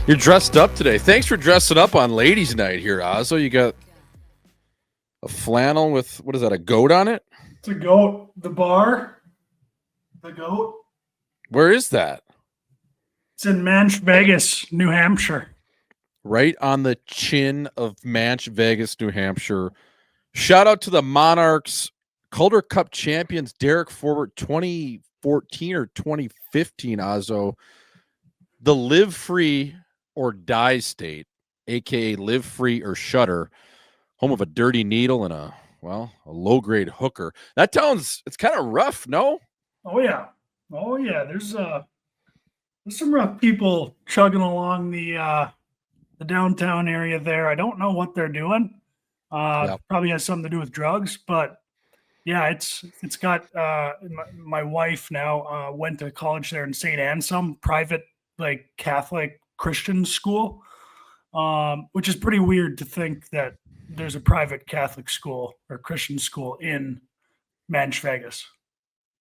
You're dressed up today. Thanks for dressing up on ladies' night here, Ozzo. You got a flannel with, what is that, a goat on it? It's a goat. The bar. The goat. Where is that? It's in Manch, Vegas, New Hampshire. Right on the chin of Manch, Vegas, New Hampshire. Shout out to the Monarchs, Calder Cup champions, Derek Forward, 2014 or 2015, Ozzo. The live free or die state, a.k.a. live free or shutter, home of a dirty needle and a low-grade hooker. That town's, it's kind of rough, no? Oh, yeah. There's some rough people chugging along the downtown area there. I don't know what they're doing. Probably has something to do with drugs, but yeah, it's got my wife now went to college there in St. Anselm, private like Catholic Christian school, which is pretty weird to think that there's a private Catholic school or Christian school in Manch, Vegas.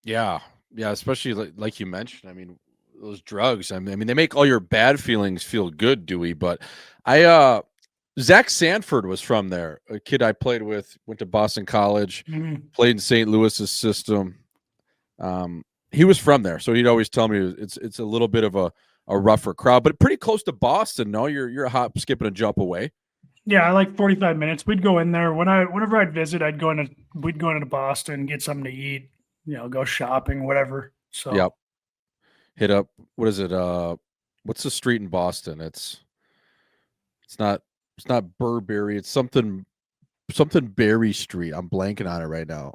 Yeah, especially like you mentioned. I mean, those drugs. I mean, they make all your bad feelings feel good, Dewey. But Zach Sanford was from there. A kid I played with, went to Boston College, played in St. Louis's system. He was from there, so he'd always tell me it's a little bit of a rougher crowd, but pretty close to Boston. No, you're a hop, skip, and a jump away. Yeah, like 45 minutes. We'd go in there whenever I'd visit. We'd go into Boston, get something to eat, go shopping, whatever. So yep, hit up. What is it? What's the street in Boston? It's not Burberry. It's something Berry Street. I'm blanking on it right now.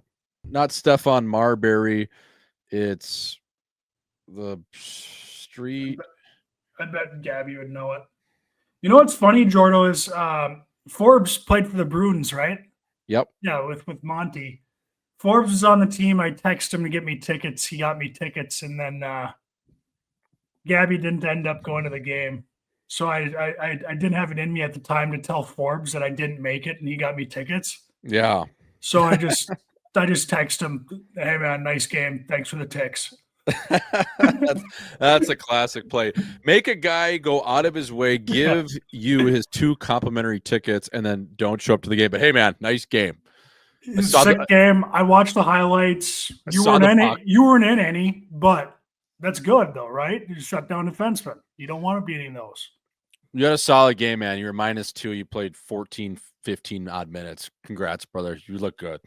Not Stefan Marbury. It's the street. I bet Gabby would know it. You know what's funny, Jordo, is Forbes played for the Bruins, right? Yep. Yeah, with Monty. Forbes was on the team. I texted him to get me tickets. He got me tickets, and then Gabby didn't end up going to the game. So I didn't have it in me at the time to tell Forbes that I didn't make it, and he got me tickets. Yeah. So I just texted him, "Hey man, nice game. Thanks for the ticks." That's a classic play. Make a guy go out of his way, give you his 2 complimentary tickets, and then don't show up to the game. But hey, man, nice game. Sick game. I watched the highlights. You weren't in any, but that's good though, right? You shut down defensemen. You don't want to be in those. You had a solid game, man. You were -2. You played 14, 15 odd minutes. Congrats, brother. You look good.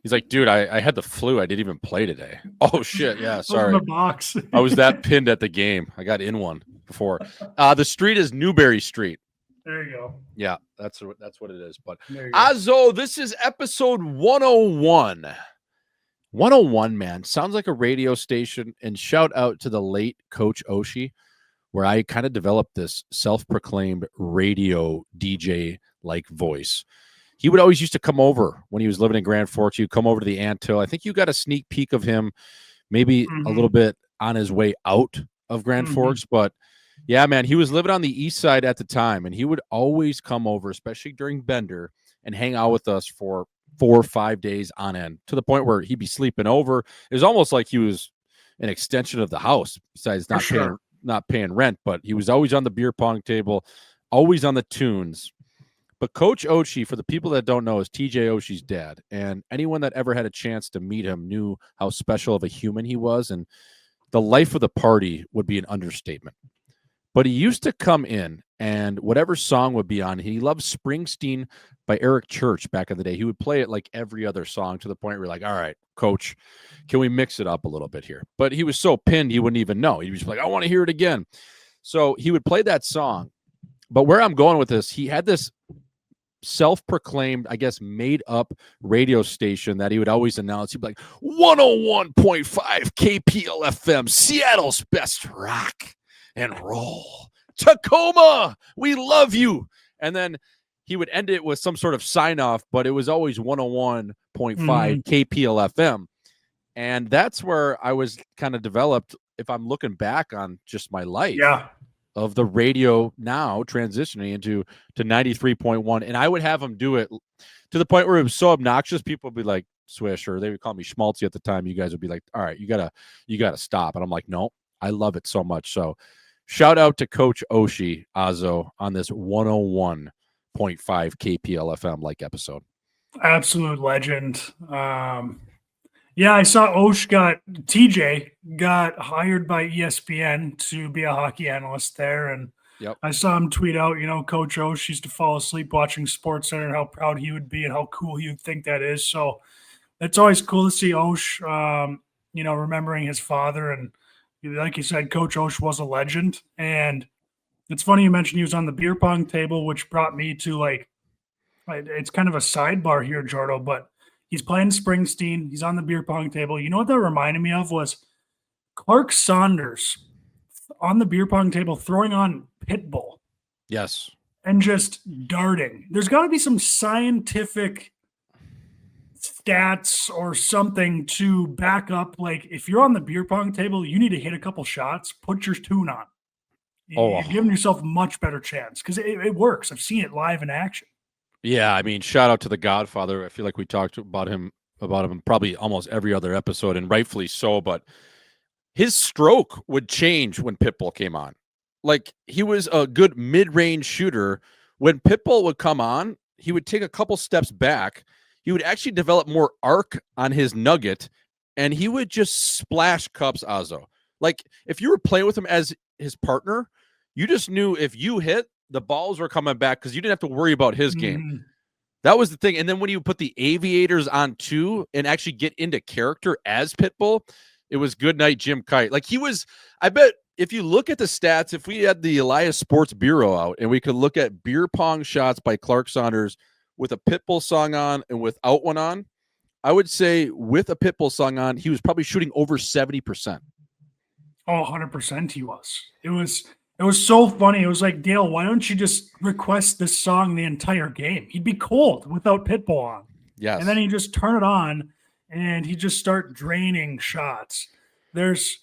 He's like, dude, I had the flu. I didn't even play today. Oh, shit. Yeah, sorry. The box. I was that pinned at the game. I got in one before. The street is Newberry Street. There you go. Yeah, that's what it is. But Ozzo, this is episode 101. 101, man. Sounds like a radio station. And shout out to the late Coach Oshie, where I kind of developed this self-proclaimed radio DJ-like voice. He would always used to come over when he was living in Grand Forks. He'd come over to the Anthill. I think you got a sneak peek of him, maybe a little bit on his way out of Grand Forks. But yeah, man, he was living on the east side at the time, and he would always come over, especially during Bender, and hang out with us for 4 or 5 days on end, to the point where he'd be sleeping over. It was almost like he was an extension of the house, besides not paying rent. But he was always on the beer pong table, always on the tunes. But Coach Oshie, for the people that don't know, is TJ Oshie's dad. And anyone that ever had a chance to meet him knew how special of a human he was. And the life of the party would be an understatement. But he used to come in, and whatever song would be on, he loved Springsteen by Eric Church back in the day. He would play it like every other song, to the point where you're like, all right, Coach, can we mix it up a little bit here? But he was so pinned, he wouldn't even know. He was like, I want to hear it again. So he would play that song. But where I'm going with this, he had this self-proclaimed, I guess, made-up radio station that he would always announce. He'd be like, 101.5 KPLFM, Seattle's best rock and roll. Tacoma, we love you. And then he would end it with some sort of sign-off, but it was always 101.5 KPLFM. And that's where I was kind of developed, if I'm looking back on just my life. Yeah. Of the radio now transitioning into 93.1. And I would have him do it to the point where it was so obnoxious. People would be like, Swish, or they would call me Schmaltzy at the time. You guys would be like, all right, you gotta stop. And I'm like, no, I love it so much. So shout out to Coach Oshie Azo on this 101.5 KPLFM like episode. Absolute legend. Yeah, I saw TJ got hired by ESPN to be a hockey analyst there. And I saw him tweet out, Coach Osh used to fall asleep watching SportsCenter and how proud he would be and how cool he would think that is. So it's always cool to see Osh, remembering his father. And like you said, Coach Osh was a legend. And it's funny you mentioned he was on the beer pong table, which brought me to it's kind of a sidebar here, Jordo, but he's playing Springsteen. He's on the beer pong table. You know what that reminded me of was Clark Saunders on the beer pong table throwing on Pitbull. Yes. And just darting. There's got to be some scientific stats or something to back up. Like, if you're on the beer pong table, you need to hit a couple shots, put your tune on. You're giving yourself a much better chance because it works. I've seen it live in action. Yeah, I mean, shout out to the Godfather. I feel like we talked about him probably almost every other episode, and rightfully so. But his stroke would change when Pitbull came on. Like, he was a good mid-range shooter. When Pitbull would come on, he would take a couple steps back. He would actually develop more arc on his nugget, and he would just splash cups, Azo. Like, if you were playing with him as his partner, you just knew if you hit, the balls were coming back because you didn't have to worry about his game. That was the thing. And then when you put the aviators on too and actually get into character as Pitbull, it was good night, Jim Kite. Like, he was, I bet if you look at the stats, if we had the Elias Sports Bureau out and we could look at beer pong shots by Clark Saunders with a Pitbull song on and without one on, I would say with a Pitbull song on, he was probably shooting over 70%. Oh, 100% he was. It was so funny. It was like, Dale, why don't you just request this song the entire game? He'd be cold without Pitbull on. Yes. And then he'd just turn it on and he'd just start draining shots. That's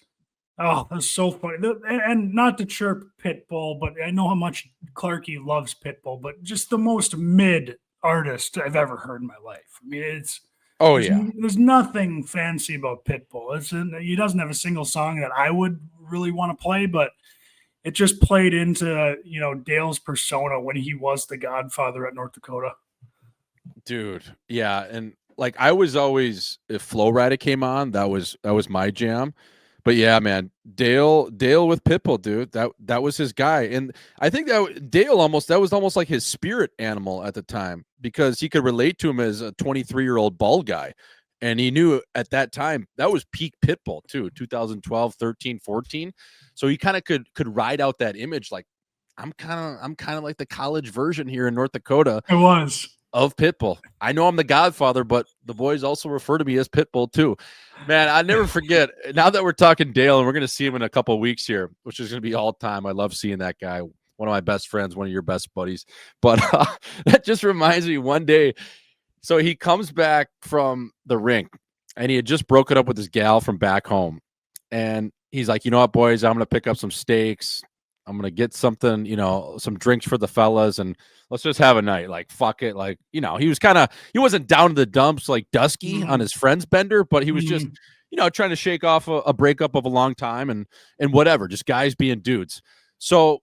so funny. And not to chirp Pitbull, but I know how much Clarky loves Pitbull, but just the most mid artist I've ever heard in my life. I mean, there's nothing fancy about Pitbull. He doesn't have a single song that I would really want to play, but it just played into, Dale's persona when he was the Godfather at North Dakota. Dude, yeah, and like I was always, if Flow Rida came on, that was my jam. But yeah, man, Dale with Pitbull, dude, that was his guy, and I think that was almost like his spirit animal at the time because he could relate to him as a 23-year-old bald guy, and he knew at that time that was peak Pitbull too, 2012, 13, 14. So he kind of could ride out that image, like I'm kind of like the college version here in North Dakota. It was. Of Pitbull. I know I'm the Godfather, but the boys also refer to me as Pitbull too. Man, I never forget. Now that we're talking Dale, and we're going to see him in a couple of weeks here, which is going to be all time. I love seeing that guy. One of my best friends, one of your best buddies. But that just reminds me one day. So he comes back from the rink, and he had just broken up with his gal from back home. And he's like, you know what, boys, I'm going to pick up some steaks. I'm going to get something, some drinks for the fellas, and let's just have a night. Like, fuck it. Like, he wasn't down to the dumps like Dusky on his friend's bender, but he was just, trying to shake off a breakup of a long time and whatever, just guys being dudes. So,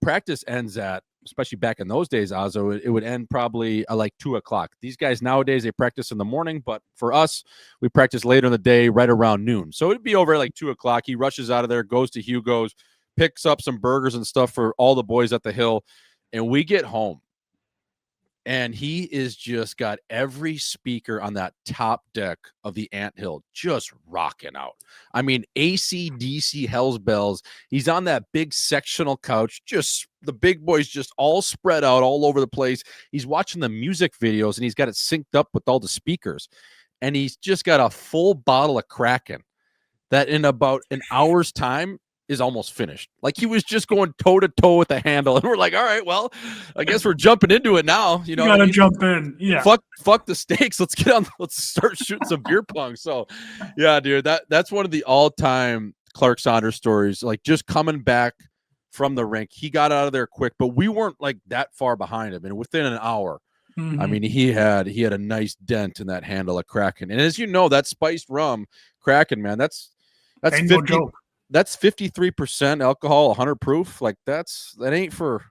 practice ends at, especially back in those days, Azo, it would end probably at like 2:00. These guys nowadays, they practice in the morning, but for us, we practice later in the day, right around noon. So it'd be over at like 2:00. He rushes out of there, goes to Hugo's, picks up some burgers and stuff for all the boys at the Hill, and we get home. And he is just got every speaker on that top deck of the Anthill just rocking out. I mean, AC/DC Hell's Bells. He's on that big sectional couch, just the big boys just all spread out all over the place. He's watching the music videos, and he's got it synced up with all the speakers. And he's just got a full bottle of Kraken that in about an hour's time is almost finished. Like, he was just going toe to toe with the handle, and we're like, all right, well, I guess we're jumping into it now. You gotta jump in. Yeah. Fuck the stakes. Let's start shooting some beer pong. So yeah, dude, that's one of the all-time Clark Saunders stories. Like, just coming back from the rink, he got out of there quick, but we weren't like that far behind him. And within an hour, I mean, he had a nice dent in that handle of Kraken. And as you know, that spiced rum Kraken, man, that's 50, no joke. that's 53% alcohol, 100 proof. Like that ain't for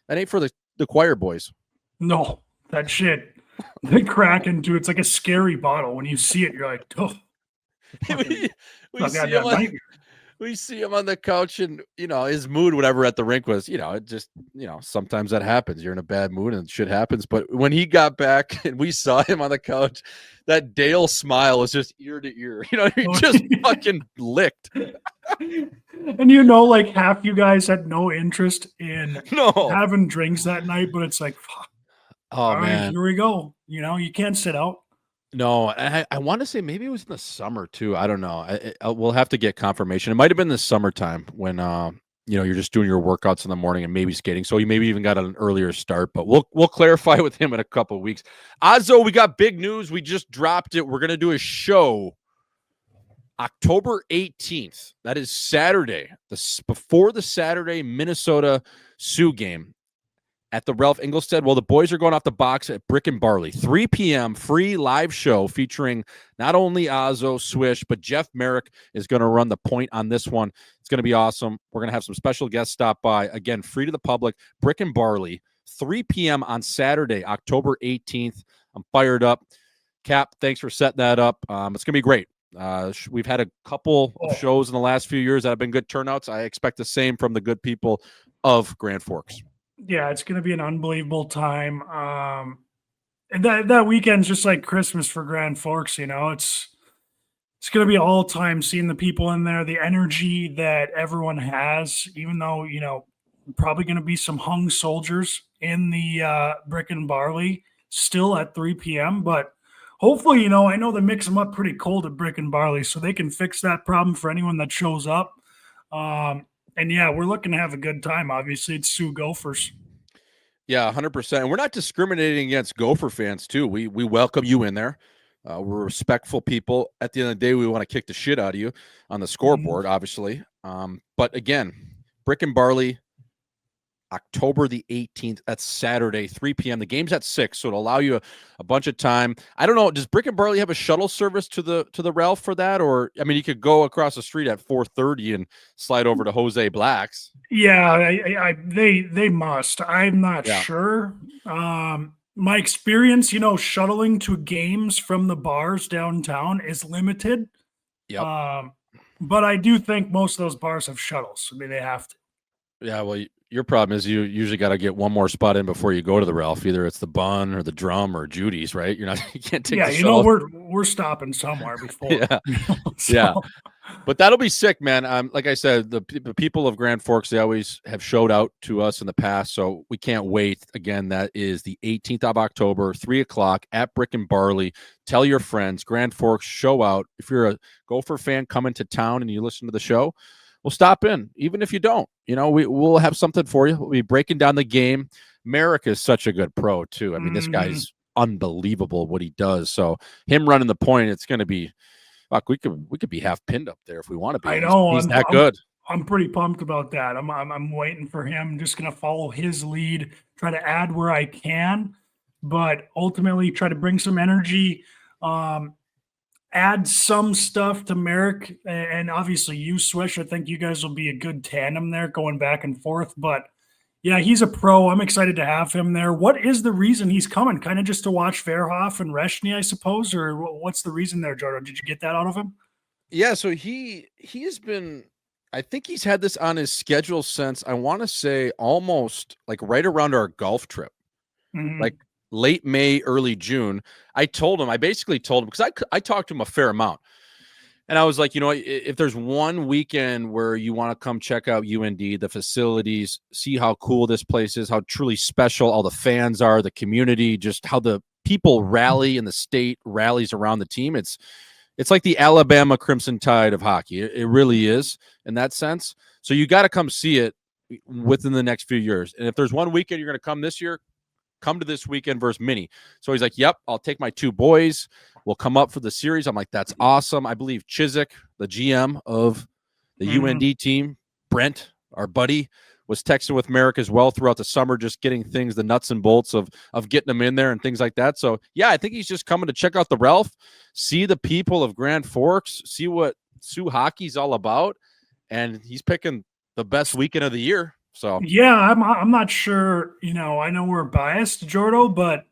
the choir boys. No, that shit. They crack into it's like a scary bottle. When you see it, you're like, oh, we see him we see him on the couch, and his mood, whatever at the rink was, it just, sometimes that happens. You're in a bad mood and shit happens. But when he got back and we saw him on the couch, that Dale smile was just ear to ear. He just fucking licked. And like half you guys had no interest in having drinks that night, but it's like, fuck. Oh, man. Right, here we go. You can't sit out. No, I want to say maybe it was in the summer too. I don't know. We'll have to get confirmation. It might have been the summertime when you're just doing your workouts in the morning and maybe skating. So you maybe even got an earlier start. But we'll clarify with him in a couple of weeks. Azo, we got big news. We just dropped it. We're gonna do a show October 18th. That is Saturday. Before the Saturday Minnesota Sioux game at the Ralph Engelstad. Well, the boys are going off the box at Brick and Barley. 3 p.m. free live show featuring not only Azo, Swish, but Jeff Merrick is going to run the point on this one. It's going to be awesome. We're going to have some special guests stop by. Again, free to the public. Brick and Barley, 3 p.m. on Saturday, October 18th. I'm fired up. Cap, thanks for setting that up. It's going to be great. We've had a couple of shows in the last few years that have been good turnouts. I expect the same from the good people of Grand Forks. Yeah, it's going to be an unbelievable time. And that weekend's just like Christmas for Grand Forks. It's going to be all time seeing the people in there, the energy that everyone has, even though, probably going to be some hung soldiers in the Brick and Barley still at 3 p.m. But hopefully, I know they mix them up pretty cold at Brick and Barley, so they can fix that problem for anyone that shows up. And yeah, we're looking to have a good time. Obviously, it's Sioux Gophers. Yeah, 100%. And we're not discriminating against Gopher fans, too. We welcome you in there. We're respectful people. At the end of the day, we want to kick the shit out of you on the scoreboard, obviously. But again, Brick and Barley, October the 18th. That's Saturday, 3 p.m. The game's at 6, so it'll allow you a bunch of time. I don't know. Does Brick and Barley have a shuttle service to the Ralph for that? Or, I mean, you could go across the street at 4:30 and slide over to Jose Black's. Yeah, they must. I'm not sure. My experience, shuttling to games from the bars downtown is limited. Yep. But I do think most of those bars have shuttles. I mean, they have to. Yeah, well, your problem is you usually got to get one more spot in before you go to the Ralph. Either it's the Bun or the Drum or Judy's, right? You can't take. Yeah, the shuttle. We're stopping somewhere before. Yeah, yeah. But that'll be sick, man. Like I said, the people of Grand Forks, they always have showed out to us in the past, so we can't wait. Again, that is the 18th of October, 3:00 at Brick and Barley. Tell your friends, Grand Forks, show out. If you're a Gopher fan coming to town and you listen to the show, we'll stop in. Even if you don't, we'll have something for you. We'll be breaking down the game. Merrick is such a good pro, too. I mean, this guy's unbelievable what he does. So him running the point, it's going to be, fuck, we could be half pinned up there if we want to be. I know. He's that good. I'm pretty pumped about that. I'm waiting for him. I'm just going to follow his lead, try to add where I can, but ultimately try to bring some energy, add some stuff to Merrick, and obviously you, Swish. I think you guys will be a good tandem there going back and forth. But yeah, he's a pro. I'm excited to have him there. What is the reason he's coming? Kind of just to watch Fairhoff and Reshny, I suppose, or what's the reason there, Jordan? Did you get that out of him? Yeah, so he has been, I think he's had this on his schedule since, I want to say, almost like right around our golf trip. Like late May, early June. I basically told him, because I talked to him a fair amount. And I was like, if there's one weekend where you want to come check out UND, the facilities, see how cool this place is, how truly special all the fans are, the community, just how the people rally and the state rallies around the team. It's like the Alabama Crimson Tide of hockey. It really is in that sense. So you got to come see it within the next few years. And if there's one weekend you're going to come this year, come to this weekend versus Mini. So he's like, yep, I'll take my 2 boys. We'll come up for the series. I'm like, that's awesome. I believe Chiswick, the GM of the UND team, Brent, our buddy, was texting with Merrick as well throughout the summer, just getting things, the nuts and bolts of getting them in there and things like that. So, yeah, I think he's just coming to check out the Ralph, see the people of Grand Forks, see what Sioux hockey's all about, and he's picking the best weekend of the year. So yeah, I'm not sure. I know we're biased, Jordo, but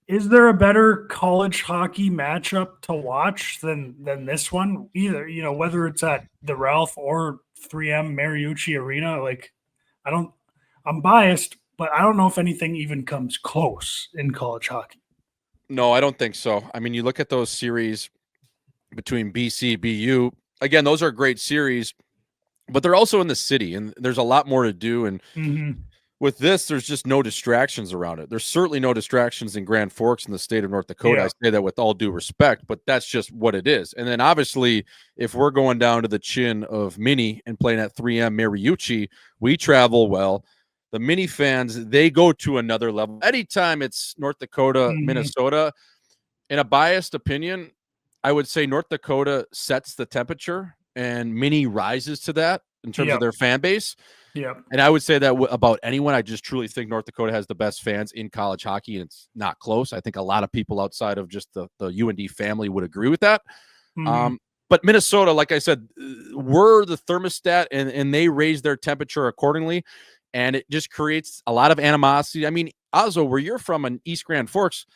is there a better college hockey matchup to watch than this one? Either, whether it's at the Ralph or 3M Mariucci Arena, like I don't I'm biased, but I don't know if anything even comes close in college hockey. no, I don't think so. I mean, you look at those series between BC, BU, again, those are great series, but they're also in the city and there's a lot more to do. And with this, there's just no distractions around it. There's certainly no distractions in Grand Forks in the state of North Dakota. Yeah. I say that with all due respect, but that's just what it is. And then obviously, if we're going down to the chin of Mini and playing at 3M Mariucci, we travel well. The Mini fans, they go to another level. Anytime it's North Dakota, Minnesota, in a biased opinion, I would say North Dakota sets the temperature and Mini rises to that in terms of their fan base. Yeah. And I would say that about anyone. I just truly think North Dakota has the best fans in college hockey, and it's not close. I think a lot of people outside of just the UND family would agree with that. But Minnesota, like I said, we're the thermostat, and they raise their temperature accordingly, and it just creates a lot of animosity. I mean, Azo, where you're from in East Grand Forks,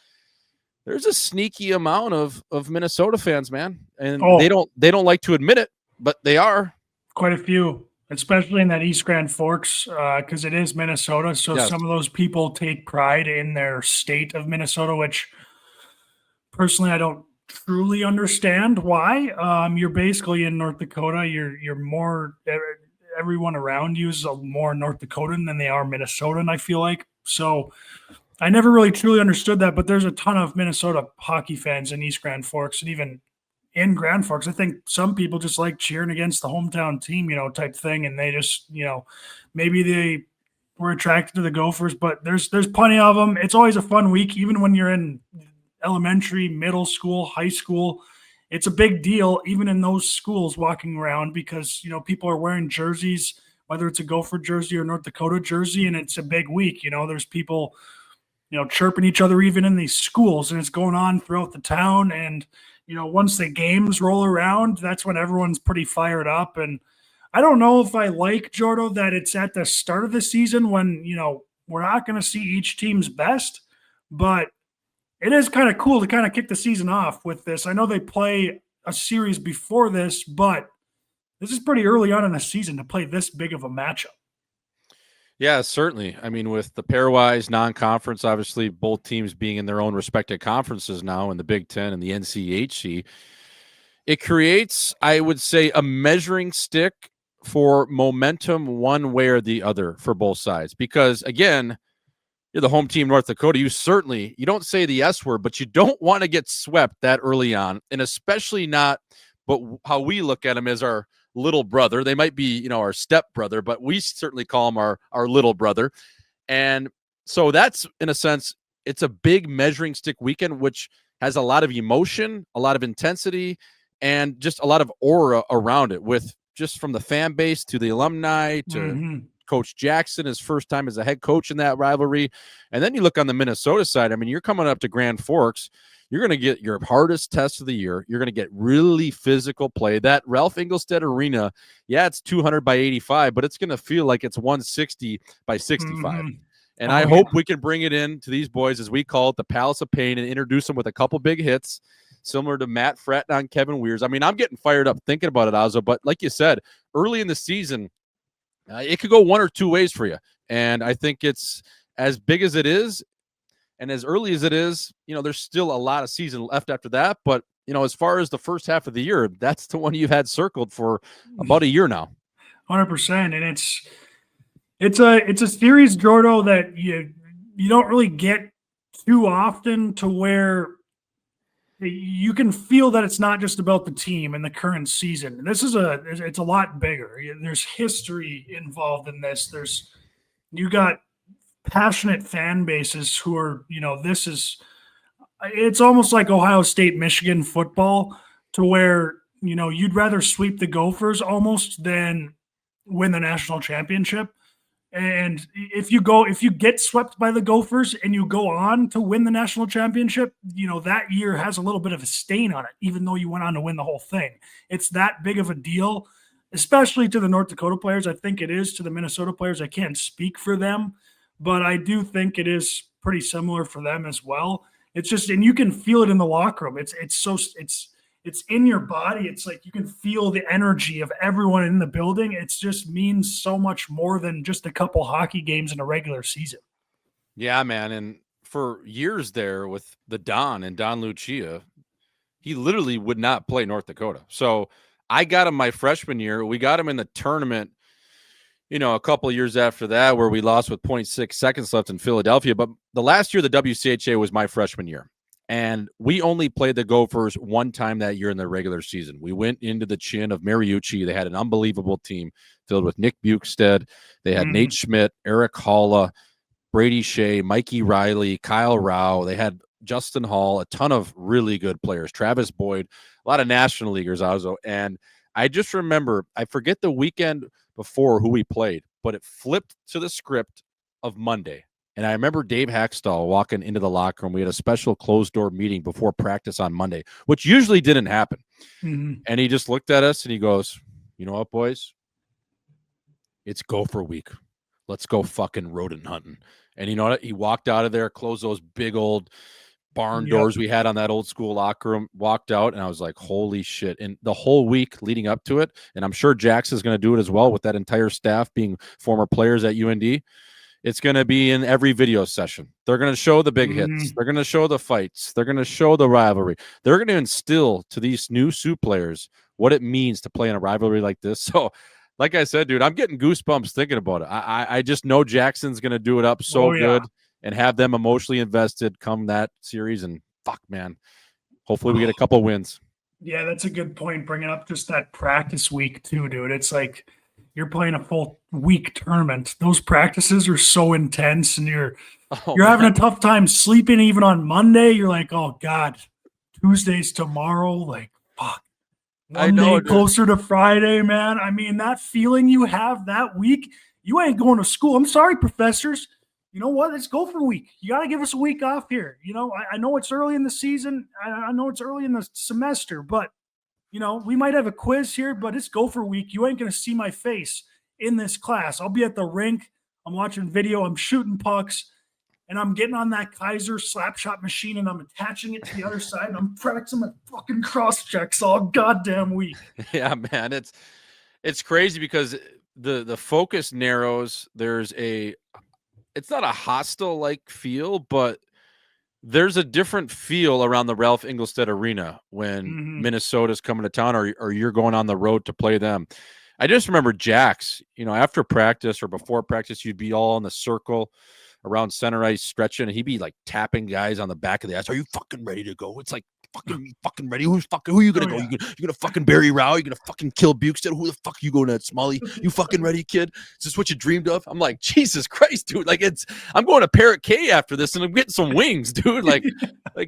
there's a sneaky amount of Minnesota fans, man, and they don't like to admit it, but they are. Quite a few. Especially in that East Grand Forks, because it is Minnesota. So some of those people take pride in their state of Minnesota, which personally I don't truly understand why. You're basically in North Dakota. You're more, everyone around you is more North Dakotan than they are Minnesotan, I feel like. So I never really truly understood that, but there's a ton of Minnesota hockey fans in East Grand Forks, and even in Grand Forks. I think some people just like cheering against the hometown team, type thing. And they just, maybe they were attracted to the Gophers, but there's plenty of them. It's always a fun week, even when you're in elementary, middle school, high school. It's a big deal, even in those schools, walking around, because, people are wearing jerseys, whether it's a Gopher jersey or North Dakota jersey, and it's a big week. There's people, chirping each other even in these schools, and it's going on throughout the town. And once the games roll around, that's when everyone's pretty fired up. And I don't know if I like, Jordo, that it's at the start of the season when, we're not going to see each team's best, but it is kind of cool to kind of kick the season off with this. I know they play a series before this, but this is pretty early on in the season to play this big of a matchup. Yeah, certainly. I mean, with the pairwise non-conference, obviously both teams being in their own respective conferences now in the Big Ten and the NCHC, it creates, I would say, a measuring stick for momentum one way or the other for both sides. Because, again, you're the home team, North Dakota. You don't say the S word, but you don't want to get swept that early on, and especially not, but how we look at them as our little brother. They might be, our step brother, but we certainly call him our little brother. And so that's, in a sense, it's a big measuring stick weekend, which has a lot of emotion, a lot of intensity, and just a lot of aura around it, with just from the fan base to the alumni to Coach Jackson, his first time as a head coach in that rivalry. And then you look on the Minnesota side. I mean, you're coming up to Grand Forks. You're going to get your hardest test of the year. You're going to get really physical play. That Ralph Engelstad Arena, yeah, it's 200 by 85, but it's going to feel like it's 160 by 65. And I hope we can bring it in to these boys, as we call it, the Palace of Pain, and introduce them with a couple big hits, similar to Matt Fratton on Kevin Weirs. I mean, I'm getting fired up thinking about it, Azo, but like you said, early in the season, it could go one or two ways for you. And I think it's as big as it is, and as early as it is, there's still a lot of season left after that. But, as far as the first half of the year, that's the one you've had circled for about a year now. 100%. And it's a series, Jordo, that you don't really get too often, to where you can feel that it's not just about the team and the current season. This is it's a lot bigger. There's history involved in this. You got passionate fan bases who are, it's almost like Ohio State, Michigan football, to where, you'd rather sweep the Gophers almost than win the national championship. And if you get swept by the Gophers and you go on to win the national championship, that year has a little bit of a stain on it, even though you went on to win the whole thing. It's that big of a deal. especially to the North Dakota players. I think it is to the Minnesota players. I can't speak for them, but I do think it is pretty similar for them as well. It's just, and you can feel it in the locker room. It's in your body. It's like you can feel the energy of everyone in the building. It just means so much more than just a couple hockey games in a regular season. Yeah, man. And for years there with the Don and Don Lucia, he literally would not play North Dakota. So I got him my freshman year. We got him in the tournament, a couple of years after that, where we lost with 0.6 seconds left in Philadelphia. But the last year, the WCHA was my freshman year. And we only played the Gophers one time that year in the regular season. We went into the chin of Mariucci. They had an unbelievable team filled with Nick Bukestad. They had Nate Schmidt, Eric Halla, Brady Shea, Mikey Riley, Kyle Rao. They had Justin Hall, a ton of really good players, Travis Boyd, a lot of National Leaguers also. And I just remember, I forget the weekend before who we played, but it flipped to the script of Monday. And I remember Dave Hackstall walking into the locker room. We had a special closed-door meeting before practice on Monday, which usually didn't happen. And he just looked at us and he goes, "You know what, boys? It's Gopher week. Let's go fucking rodent hunting." And you know what? He walked out of there, closed those big old barn doors we had on that old school locker room, walked out, and I was like, holy shit. And the whole week leading up to it, and I'm sure Jax is going to do it as well with that entire staff being former players at UND, it's going to be in every video session. They're going to show the big hits. They're going to show the fights. They're going to show the rivalry. They're going to instill to these new Sioux players what it means to play in a rivalry like this. So, like I said, dude, I'm getting goosebumps thinking about it. I just know Jackson's going to do it up so good and have them emotionally invested come that series. And fuck, man, hopefully we get a couple wins. Yeah, that's a good point. Bringing up just that practice week too, dude. It's like you're playing a full week tournament. Those practices are so intense, and you're having a tough time sleeping even on Monday. You're like, oh God, Tuesday's tomorrow. Like, fuck. One day closer to Friday, man. I mean, that feeling you have that week, you ain't going to school. I'm sorry, professors. You know what? It's Gopher week. You got to give us a week off here. I know it's early in the season. I know it's early in the semester, but we might have a quiz here, but it's Gopher week. You ain't going to see my face in this class. I'll be at the rink. I'm watching video. I'm shooting pucks, and I'm getting on that Kaiser slap shot machine, and I'm attaching it to the other side, and I'm practicing my fucking cross checks all goddamn week. Yeah, man. It's crazy because the focus narrows. It's not a hostile-like feel, but there's a different feel around the Ralph Engelstad Arena when Minnesota's coming to town or you're going on the road to play them. I just remember Jax, after practice or before practice, you'd be all in the circle around center ice stretching, and he'd be like tapping guys on the back of the ice. Are you fucking ready to go? It's like, fucking ready. Who are you gonna go? You're gonna fucking bury Rao? You're gonna fucking kill Bukestad? Who the fuck you going at, Smalley? You fucking ready, kid? Is this what you dreamed of? I'm like, Jesus Christ, dude. Like, I'm going to Parrot K after this, and I'm getting some wings, dude. Like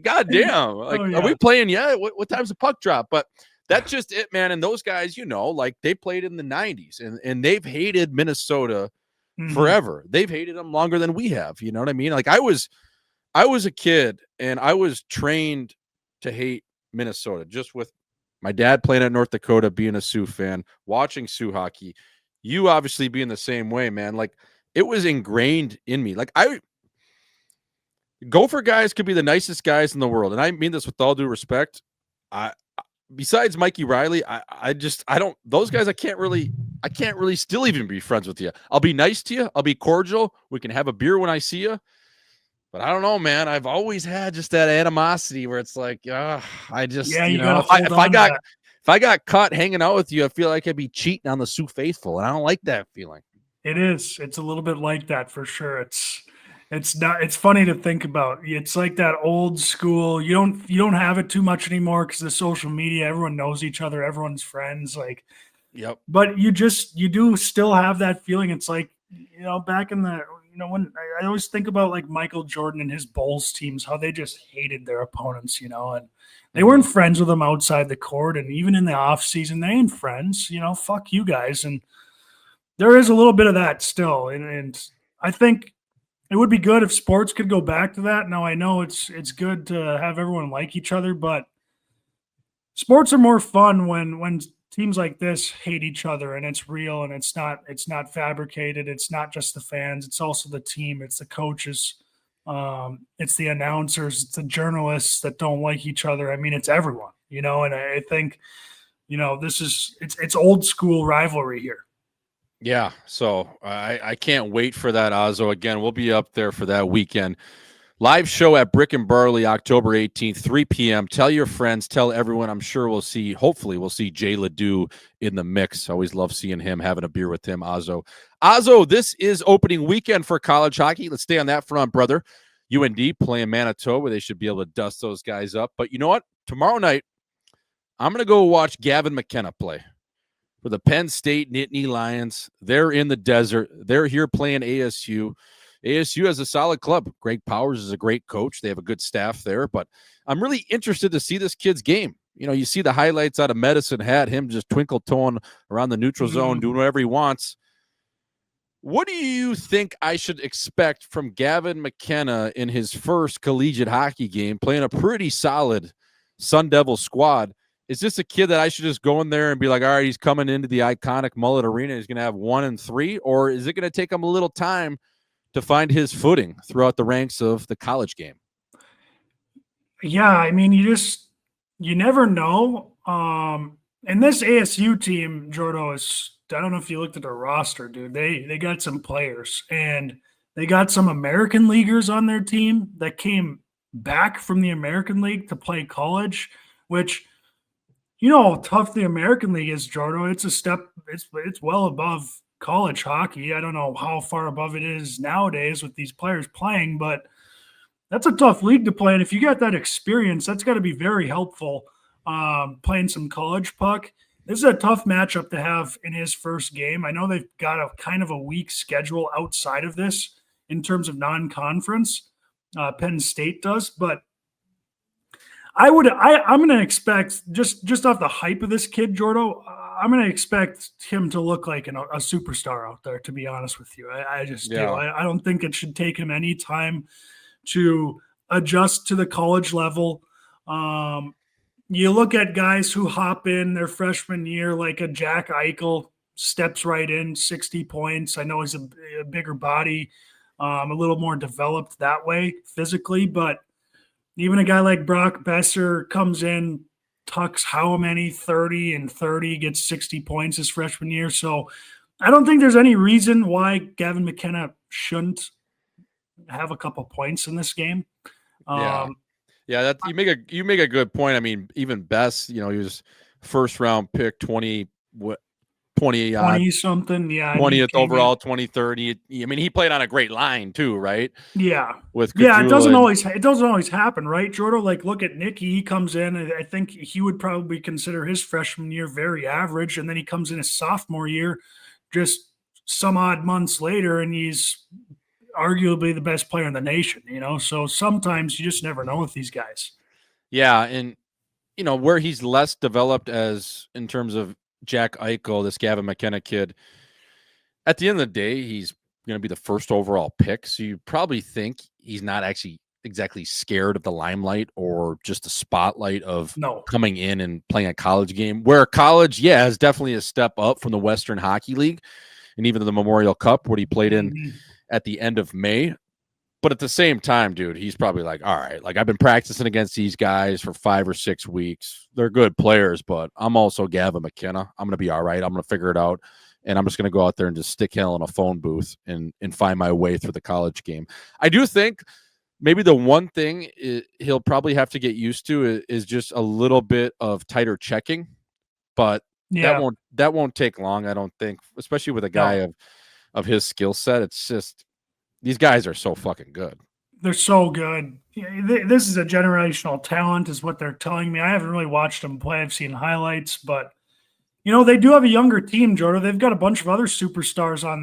goddamn. Like, are we playing yet? What time's the puck drop? But that's just it, man. And those guys, like they played in the 90s, and they've hated Minnesota forever. They've hated them longer than we have. You know what I mean? Like I was a kid, and I was trained to hate Minnesota just with my dad playing at North Dakota, being a Sioux fan, watching Sioux hockey. You obviously being the same way, man. Like it was ingrained in me. Like Gopher guys could be the nicest guys in the world, and I mean this with all due respect. Besides Mikey Riley, those guys I can't really still even be friends with you. I'll be nice to you. I'll be cordial. We can have a beer when I see you. But I don't know, man. I've always had just that animosity where it's like, I just, if I got caught hanging out with you, I feel like I'd be cheating on the Sioux faithful, and I don't like that feeling. It is. It's a little bit like that for sure. It's funny to think about. It's like that old school. You don't have it too much anymore because of social media. Everyone knows each other. Everyone's friends. Like, yep. But you do still have that feeling. It's like, back in the. When I always think about like Michael Jordan and his Bulls teams, how they just hated their opponents, and they weren't friends with them outside the court. And even in the off season, they ain't friends, fuck you guys. And there is a little bit of that still. And I think it would be good if sports could go back to that. Now I know it's good to have everyone like each other, but sports are more fun when teams like this hate each other, and it's real, and it's not fabricated. It's not just the fans. It's also the team. It's the coaches. It's the announcers. It's the journalists that don't like each other. I mean, it's everyone, and I think, it's old school rivalry here. Yeah. So I can't wait for that, Ozzo. Again, we'll be up there for that weekend. Live show at Brick and Barley, October 18th, 3 p.m. Tell your friends, tell everyone. I'm sure hopefully we'll see Jay Ledoux in the mix. Always love seeing him, having a beer with him, Ozzo. Ozzo, this is opening weekend for college hockey. Let's stay on that front, brother. UND playing Manitoba. They should be able to dust those guys up. But you know what? Tomorrow night, I'm going to go watch Gavin McKenna play for the Penn State Nittany Lions. They're in the desert. They're here playing ASU. ASU has a solid club. Greg Powers is a great coach. They have a good staff there, but I'm really interested to see this kid's game. You see the highlights out of Medicine Hat, him just twinkle-toeing around the neutral zone, doing whatever he wants. What do you think I should expect from Gavin McKenna in his first collegiate hockey game, playing a pretty solid Sun Devil squad? Is this a kid that I should just go in there and be like, all right, he's coming into the iconic Mullet Arena, he's going to have 1 and 3, or is it going to take him a little time to find his footing throughout the ranks of the college game? Yeah, I mean, you never know. And this ASU team, Jordo, I don't know if you looked at their roster, dude. They got some players, and they got some American leaguers on their team that came back from the American League to play college, which, how tough the American League is, Jordo. It's a step, it's well above college hockey. I don't know how far above it is nowadays with these players playing, but that's a tough league to play. And if you got that experience, that's got to be very helpful playing some college puck. This is a tough matchup to have in his first game. I know they've got a kind of a weak schedule outside of this in terms of non-conference. Penn State does, but I'm going to expect just off the hype of this kid, Jordo, I'm going to expect him to look like a superstar out there, to be honest with you. I just do. I don't think it should take him any time to adjust to the college level. You look at guys who hop in their freshman year, like a Jack Eichel, steps right in, 60 points. I know he's a bigger body, a little more developed that way physically, but even a guy like Brock Besser comes in, tucks how many, 30 and 30, gets 60 points his freshman year. So I don't think there's any reason why Gavin McKenna shouldn't have a couple points in this game. Yeah, that you make a good point. I mean, even Bess, he was first round pick, 20 something, yeah, 20th overall, 2030. I mean, he played on a great line too, right? Yeah, with Kajula it doesn't always happen, right, Jordo? Like, look at Nicky. He comes in, and I think he would probably consider his freshman year very average, and then he comes in his sophomore year, just some odd months later, and he's arguably the best player in the nation. So sometimes you just never know with these guys. Yeah, and where he's less developed as in terms of Jack Eichel, this Gavin McKenna kid, at the end of the day, he's going to be the first overall pick. So you probably think he's not actually exactly scared of the limelight or just the spotlight of coming in and playing a college game, where college, is definitely a step up from the Western Hockey League and even the Memorial Cup, what he played in at the end of May. But at the same time, dude, he's probably like, all right, like I've been practicing against these guys for 5 or 6 weeks. They're good players, but I'm also Gavin McKenna. I'm going to be all right. I'm going to figure it out. And I'm just going to go out there and just stick hell in a phone booth and find my way through the college game. I do think maybe the one thing he'll probably have to get used to is just a little bit of tighter checking. But that won't take long, I don't think, especially with a guy of his skill set. It's just these guys are so fucking good. They're so good. This is a generational talent is what they're telling me. I haven't really watched them play. I've seen highlights, but they do have a younger team, Jordan. They've got a bunch of other superstars on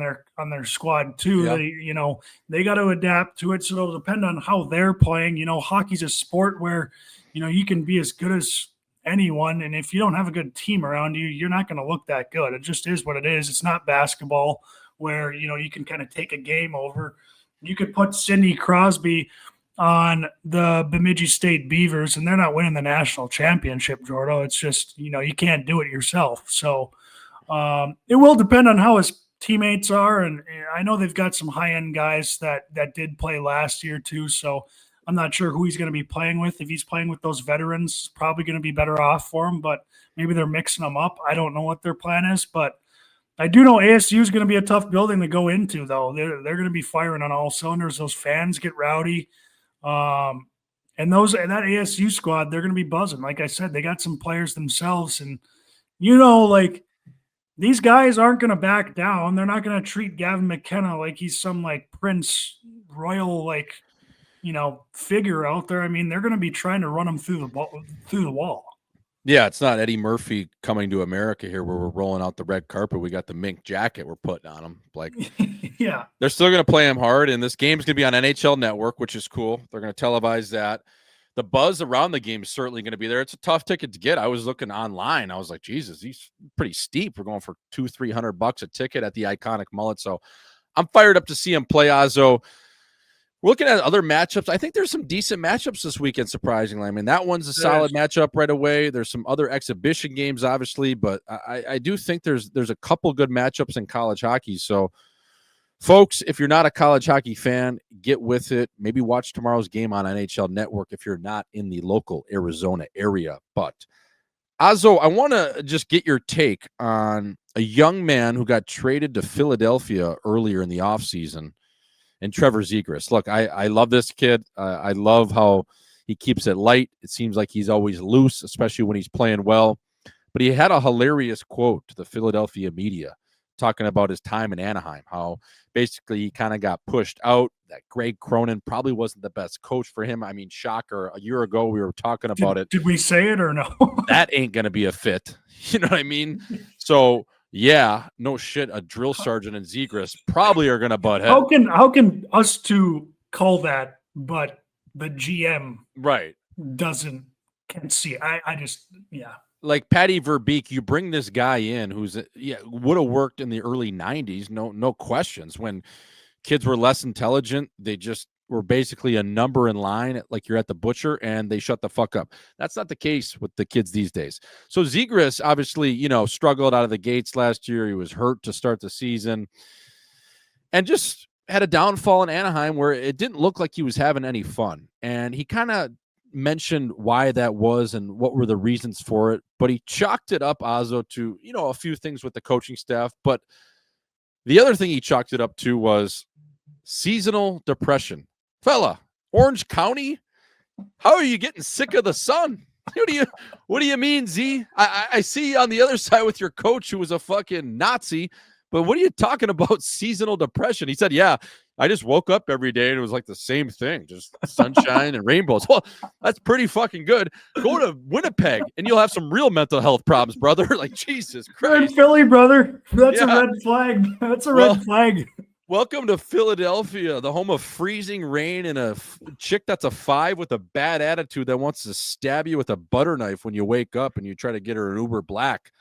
their squad too. Yeah. They got to adapt to it. So it'll depend on how they're playing. Hockey's a sport where, you can be as good as anyone. And if you don't have a good team around you, you're not going to look that good. It just is what it is. It's not basketball where, you can kind of take a game over. You could put Sidney Crosby on the Bemidji State Beavers, and they're not winning the national championship, Jordo. It's just, you can't do it yourself. So it will depend on how his teammates are. And I know they've got some high-end guys that did play last year too. So I'm not sure who he's going to be playing with. If he's playing with those veterans, it's probably going to be better off for him, but maybe they're mixing them up. I don't know what their plan is, but I do know ASU is going to be a tough building to go into, though. They're going to be firing on all cylinders. Those fans get rowdy. And that ASU squad, they're going to be buzzing. Like I said, they got some players themselves, and like these guys aren't going to back down. They're not going to treat Gavin McKenna like he's some like Prince Royal figure out there. I mean, they're going to be trying to run him through the wall. Yeah, it's not Eddie Murphy coming to America here where we're rolling out the red carpet. We got the mink jacket we're putting on him. Like, yeah, they're still going to play him hard, and this game's going to be on NHL Network, which is cool. They're going to televise that. The buzz around the game is certainly going to be there. It's a tough ticket to get. I was looking online. I was like, Jesus, he's pretty steep. We're going for $200-300 a ticket at the iconic mullet. So I'm fired up to see him play, Azo. We're looking at other matchups. I think there's some decent matchups this weekend, surprisingly. I mean, that one's a solid matchup right away. There's some other exhibition games, obviously, but I do think there's a couple good matchups in college hockey. So, folks, if you're not a college hockey fan, get with it. Maybe watch tomorrow's game on NHL Network if you're not in the local Arizona area. But, Azo, I want to just get your take on a young man who got traded to Philadelphia earlier in the offseason. And Trevor Zegras. Look, I love this kid. I love how he keeps it light. It seems like he's always loose, especially when he's playing well. But he had a hilarious quote to the Philadelphia media talking about his time in Anaheim, how basically he kind of got pushed out, that Greg Cronin probably wasn't the best coach for him. I mean, shocker, a year ago we were talking about it. Did we say it or no? That ain't going to be a fit. You know what I mean? So, yeah, no shit. A drill sergeant and Zegras probably are going to butt heads. How can us two call that, but the GM can't see? I just like Patty Verbeek. You bring this guy in who's would have worked in the early '90s, no questions. When kids were less intelligent, they just were basically a number in line, like you're at the butcher, and they shut the fuck up. That's not the case with the kids these days. So Zegras obviously, struggled out of the gates last year. He was hurt to start the season and just had a downfall in Anaheim where it didn't look like he was having any fun. And he kind of mentioned why that was and what were the reasons for it. But he chalked it up, Azo, to, a few things with the coaching staff. But the other thing he chalked it up to was seasonal depression. Fella, Orange County, how are you getting sick of the sun? What do you mean, Z? I see on the other side with your coach who was a fucking Nazi, but what are you talking about seasonal depression? He said, yeah, I just woke up every day and it was like the same thing, just sunshine and rainbows. Well, that's pretty fucking good. Go to Winnipeg and you'll have some real mental health problems, brother. Like, Jesus Christ. You're in Philly, brother. That's a red flag. That's a red flag. Welcome to Philadelphia, the home of freezing rain and a chick that's a 5 with a bad attitude that wants to stab you with a butter knife when you wake up and you try to get her an Uber Black.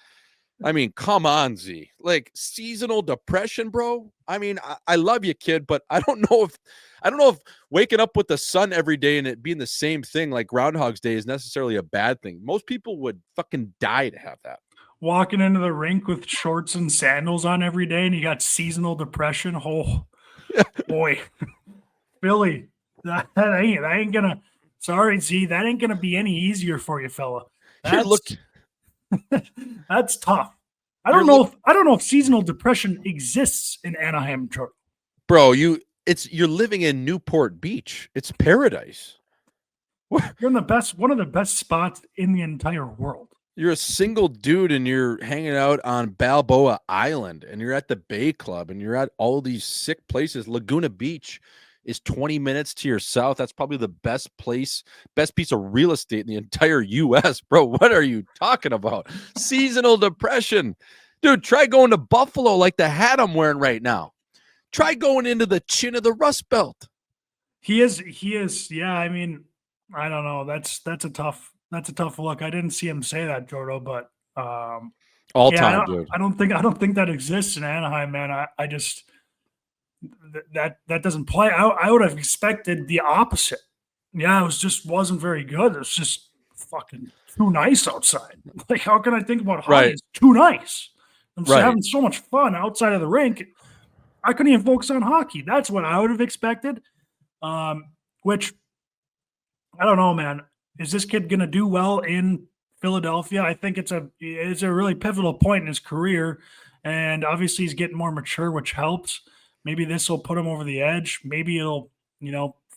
I mean, come on, Z. Like, seasonal depression, bro. I mean, I love you, kid, but I don't know if waking up with the sun every day and it being the same thing like Groundhog's Day is necessarily a bad thing. Most people would fucking die to have that. Walking into the rink with shorts and sandals on every day and you got seasonal depression. Oh, boy. Philly, that ain't gonna, sorry, Z, that ain't gonna be any easier for you, fella. That's tough. I don't know if seasonal depression exists in Anaheim, bro. You're living in Newport Beach. It's paradise. You're in one of the best spots in the entire world. You're a single dude and you're hanging out on Balboa Island and you're at the Bay Club and you're at all these sick places. Laguna Beach is 20 minutes to your south. That's probably the best piece of real estate in the entire U.S., bro. What are you talking about? Seasonal depression. Dude, try going to Buffalo like the hat I'm wearing right now. Try going into the chin of the Rust Belt. He is. Yeah, I mean, I don't know. That's a tough look. I didn't see him say that, Jordo, but time, dude. I don't think that exists in Anaheim, man. I just that doesn't play. I would have expected the opposite. Yeah, wasn't very good. It's just fucking too nice outside. Like, how can I think about hockey? Right. It's too nice. I'm Right. having so much fun outside of the rink. I couldn't even focus on hockey. That's what I would have expected. Which I don't know, man. Is this kid going to do well in Philadelphia? I think it's a really pivotal point in his career, and obviously he's getting more mature, which helps. Maybe this will put him over the edge. Maybe it'll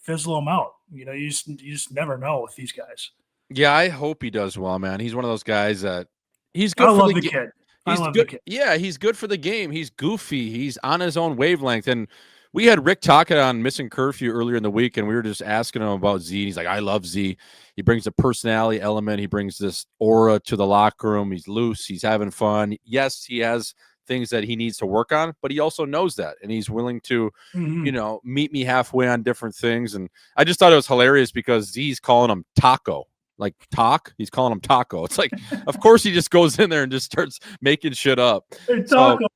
fizzle him out. You just never know with these guys. Yeah, I hope he does well, man. He's one of those guys that he's I good for love the the game. kid. He's I love good. the kid. Yeah, he's good for the game. He's goofy. He's on his own wavelength. And we had Rick Tocchet on Missing Curfew earlier in the week, and we were just asking him about Z. He's like, I love Z. He brings a personality element. He brings this aura to the locker room. He's loose. He's having fun. Yes, he has things that he needs to work on, but he also knows that, and he's willing to, meet me halfway on different things. And I just thought it was hilarious because Z's calling him Taco. Like he's calling him Taco. It's like, of course he just goes in there and just starts making shit up. Hey, Taco.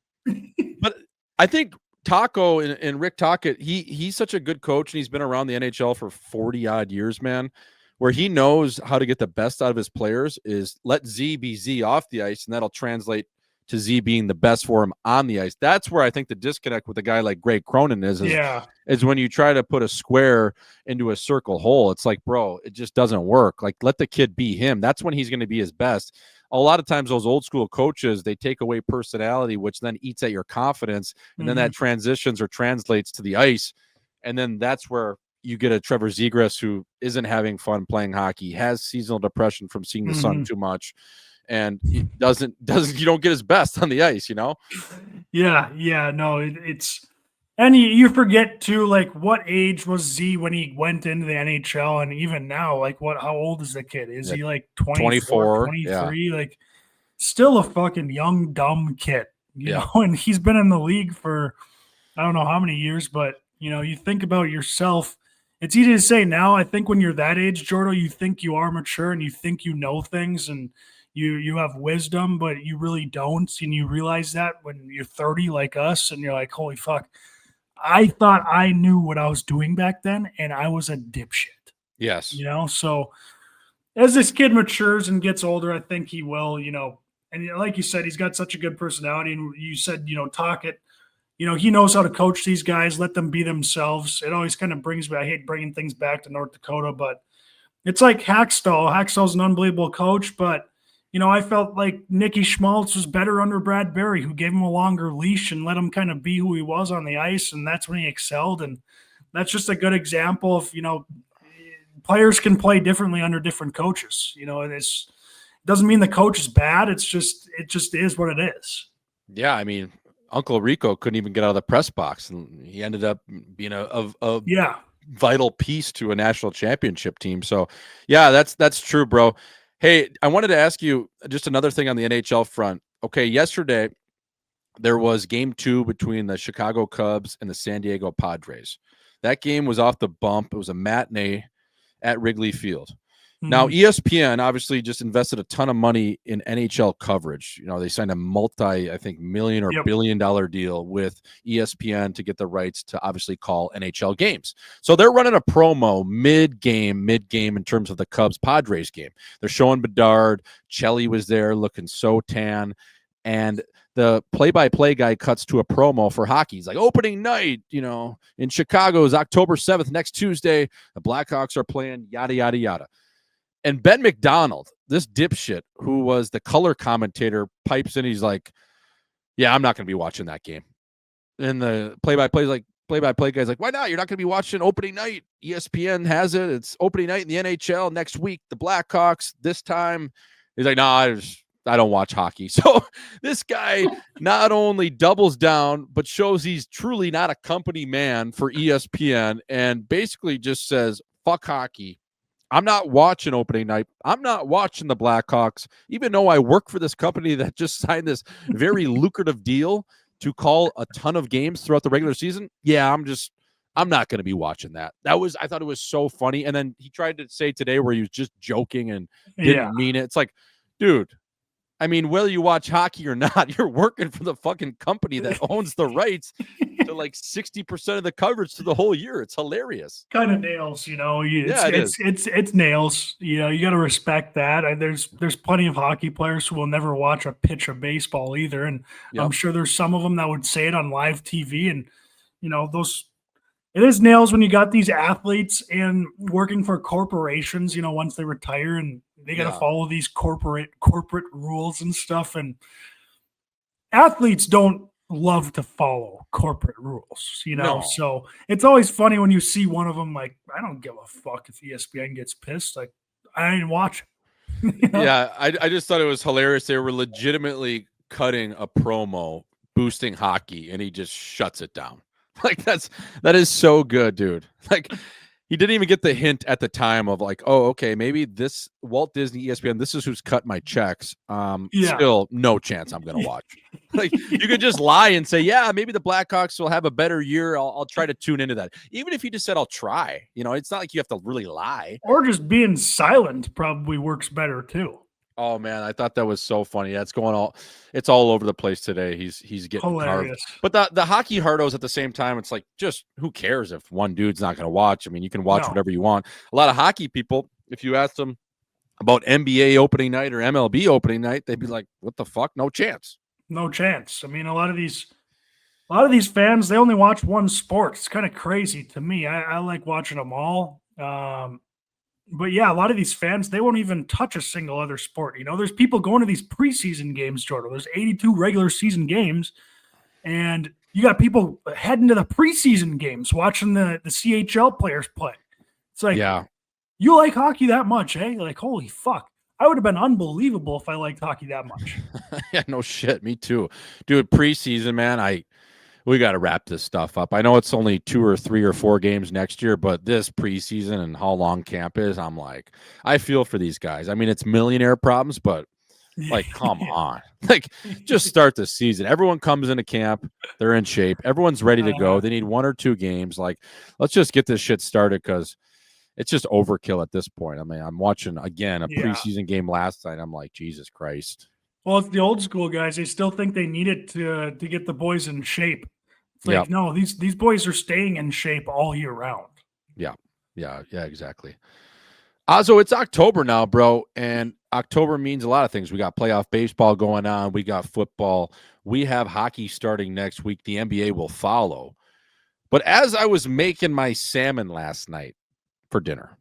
But I think Taco and Rick Tocchet, he's such a good coach, and he's been around the NHL for 40 odd years, man, where he knows how to get the best out of his players is let Z be Z off the ice, and that'll translate to Z being the best for him on the ice. That's where I think the disconnect with a guy like Greg Cronin is when you try to put a square into a circle hole. It's like, bro, it just doesn't work. Like, let the kid be him. That's when he's going to be his best. A lot of times those old school coaches, they take away personality, which then eats at your confidence. And then that transitions or translates to the ice. And then that's where you get a Trevor Zegras who isn't having fun playing hockey, has seasonal depression from seeing the sun too much. And he doesn't you don't get his best on the ice, no. It's and you forget too, like, what age was Z when he went into the NHL, and even now, like, how old is the kid? Is he like 24, 23? Yeah. Like, still a fucking young dumb kid, you know. And he's been in the league for I don't know how many years, but you think about yourself. It's easy to say now. I think when you're that age, Jordo, you think you are mature and you think you know things and you have wisdom, but you really don't. And you realize that when you're 30 like us, and you're like, holy fuck, I thought I knew what I was doing back then, and I was a dipshit. Yes. So as this kid matures and gets older, I think he will, and like you said, he's got such a good personality. And you said, Tocchet, he knows how to coach these guys, let them be themselves. It always kind of brings me, I hate bringing things back to North Dakota, but it's like Hackstall. Hackstall's an unbelievable coach, but I felt like Nicky Schmaltz was better under Brad Berry, who gave him a longer leash and let him kind of be who he was on the ice, and that's when he excelled. And that's just a good example of, players can play differently under different coaches. It doesn't mean the coach is bad. It just is what it is. Yeah, I mean, Uncle Rico couldn't even get out of the press box, and he ended up being a vital piece to a national championship team. So, yeah, that's true, bro. Hey, I wanted to ask you just another thing on the NHL front. Okay, yesterday there was game 2 between the Chicago Cubs and the San Diego Padres. That game was off the bump. It was a matinee at Wrigley Field. Now, ESPN obviously just invested a ton of money in NHL coverage. They signed a million or billion-dollar deal with ESPN to get the rights to obviously call NHL games. So they're running a promo mid-game in terms of the Cubs-Padres game. They're showing Bedard. Chelly was there looking so tan. And the play-by-play guy cuts to a promo for hockey. He's like, opening night, in Chicago is October 7th, next Tuesday. The Blackhawks are playing, yada, yada, yada. And Ben McDonald, this dipshit who was the color commentator, pipes in. He's like, yeah, I'm not going to be watching that game. And the play-by-play guy's like, why not? You're not going to be watching opening night. ESPN has it. It's opening night in the NHL next week. The Blackhawks this time. He's like, no, I don't watch hockey. So this guy not only doubles down, but shows he's truly not a company man for ESPN and basically just says, fuck hockey. I'm not watching opening night. I'm not watching the Blackhawks, even though I work for this company that just signed this very lucrative deal to call a ton of games throughout the regular season. Yeah, I'm not going to be watching that. I thought it was so funny. And then he tried to say today where he was just joking and didn't mean it. It's like, dude, I mean, whether you watch hockey or not, you're working for the fucking company that owns the rights to like 60% of the coverage to the whole year. It's hilarious. Kind of nails, you know. Yeah, it is. It's nails. You know, you got to respect that. There's plenty of hockey players who will never watch a pitch of baseball either, and I'm sure there's some of them that would say it on live TV. And you know, it is nails when you got these athletes and working for corporations. You know, once they retire and they got to follow these corporate rules and stuff. And athletes don't love to follow corporate rules, you know. No. So it's always funny when you see one of them like, I don't give a fuck if ESPN gets pissed. Like, I ain't watching. You know? Yeah, I just thought it was hilarious. They were legitimately cutting a promo boosting hockey, and he just shuts it down. Like that is so good, dude. Like he didn't even get the hint at the time of like, oh, okay, maybe this Walt Disney ESPN, this is who's cut my checks. Still no chance I'm gonna watch. Like you could just lie and say, yeah, maybe the Blackhawks will have a better year. I'll try to tune into that. Even if you just said I'll try, you know, it's not like you have to really lie. Or just being silent probably works better too. Oh man, I thought that was so funny. Yeah, it's all over the place today. He's getting hilarious. Carved. But the hockey hardos at the same time, it's like, just who cares if one dude's not going to watch? I mean, you can watch whatever you want. A lot of hockey people, if you ask them about NBA opening night or MLB opening night, they'd be like, "What the fuck? No chance." No chance. I mean, a lot of these fans, they only watch one sport. It's kind of crazy to me. I like watching them all. But yeah, a lot of these fans, they won't even touch a single other sport. You know, there's people going to these preseason games, Jordan. There's 82 regular season games, and you got people heading to the preseason games, watching the CHL players play. It's like, you like hockey that much, eh? Like, holy fuck. I would have been unbelievable if I liked hockey that much. Yeah, no shit. Me too. Dude, preseason, man, we got to wrap this stuff up. I know it's only 2 or 3 or 4 games next year, but this preseason and how long camp is, I'm like, I feel for these guys. I mean, it's millionaire problems, but like, come on. Like, just start the season. Everyone comes into camp. They're in shape. Everyone's ready to go. They need 1 or 2 games. Like, let's just get this shit started because it's just overkill at this point. I mean, I'm watching, again, a preseason game last night. I'm like, Jesus Christ. Well, it's the old school guys. They still think they need it to get the boys in shape. It's like, no, these boys are staying in shape all year round. Yeah, exactly. Also, it's October now, bro, and October means a lot of things. We got playoff baseball going on. We got football. We have hockey starting next week. The NBA will follow. But as I was making my salmon last night for dinner,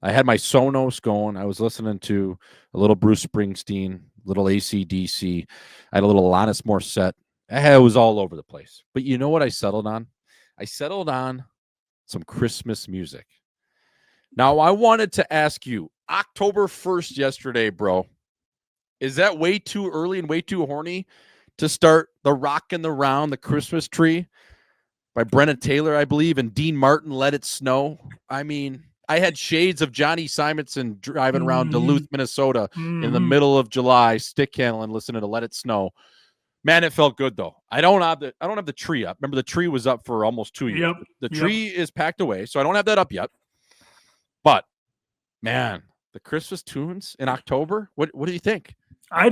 I had my Sonos going. I was listening to a little Bruce Springsteen, a little AC/DC. I had a little Alanis Morissette. It was all over the place. But you know what I settled on? I settled on some Christmas music. Now, I wanted to ask you, October 1st yesterday, bro, is that way too early and way too horny to start the Rockin' Around the Christmas Tree by Brenna Taylor, I believe, and Dean Martin, Let It Snow? I mean, I had shades of Johnny Simonson driving around Duluth, Minnesota in the middle of July, stick handling, listening to Let It Snow. Man, it felt good though. I don't have the tree up. Remember, the tree was up for almost 2 years. The tree is packed away, so I don't have that up yet. But man, the Christmas tunes in October. What do you think? I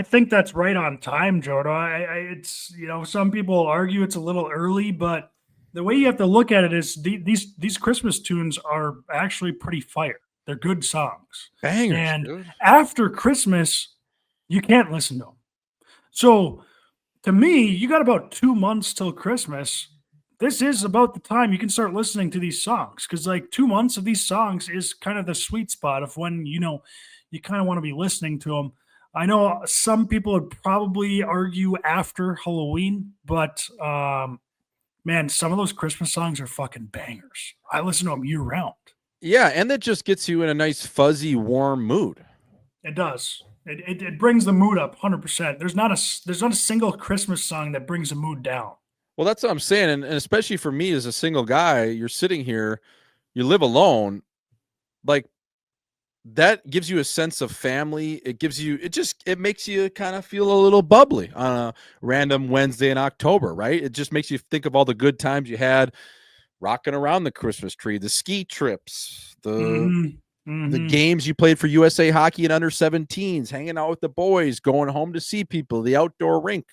think that's right on time, Jodo. It's, you know, some people argue it's a little early, but the way you have to look at it is these Christmas tunes are actually pretty fire. They're good songs. Bangers, and dude. After Christmas, you can't listen to them. So to me, you got about 2 months till Christmas. This is about the time you can start listening to these songs, because like 2 months of these songs is kind of the sweet spot of when, you know, you kind of want to be listening to them. I know some people would probably argue after Halloween, but man, some of those Christmas songs are fucking bangers. I listen to them year round. Yeah, and that just gets you in a nice, fuzzy, warm mood. It does. It brings the mood up 100%. There's not a single Christmas song that brings the mood down. Well, that's what I'm saying, and especially for me as a single guy, you're sitting here, you live alone, like that gives you a sense of family. It makes you kind of feel a little bubbly on a random Wednesday in October, right? It just makes you think of all the good times you had rocking around the Christmas tree, the ski trips, the the games you played for USA Hockey and under 17s, hanging out with the boys, going home to see people, the outdoor rink,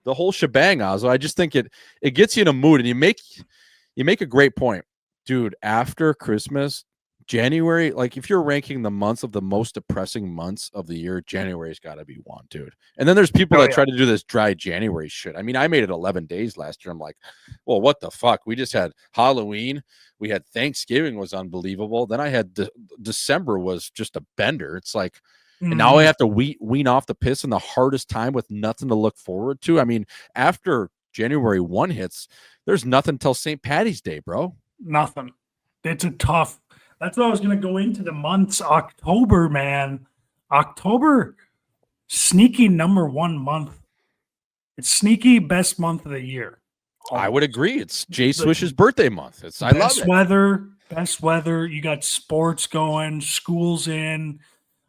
the whole shebang. Also, I just think it gets you in a mood, and you make a great point, dude. After Christmas, January, like if you're ranking the months of the most depressing months of the year, January's got to be one, dude. And then there's people that try to do this dry January shit. I mean, I made it 11 days last year. I'm like, well, what the fuck? We just had Halloween. We had Thanksgiving was unbelievable. Then I had December was just a bender. It's like, and now I have to wean off the piss in the hardest time with nothing to look forward to. I mean, after January 1 hits, there's nothing till St. Patty's Day, bro. Nothing. It's a tough. That's what I was going to go into the months. October, man. October, sneaky number one month. It's sneaky best month of the year. I would agree. It's Jay Swish's birthday month. I love it. Best weather. You got sports going, school's in.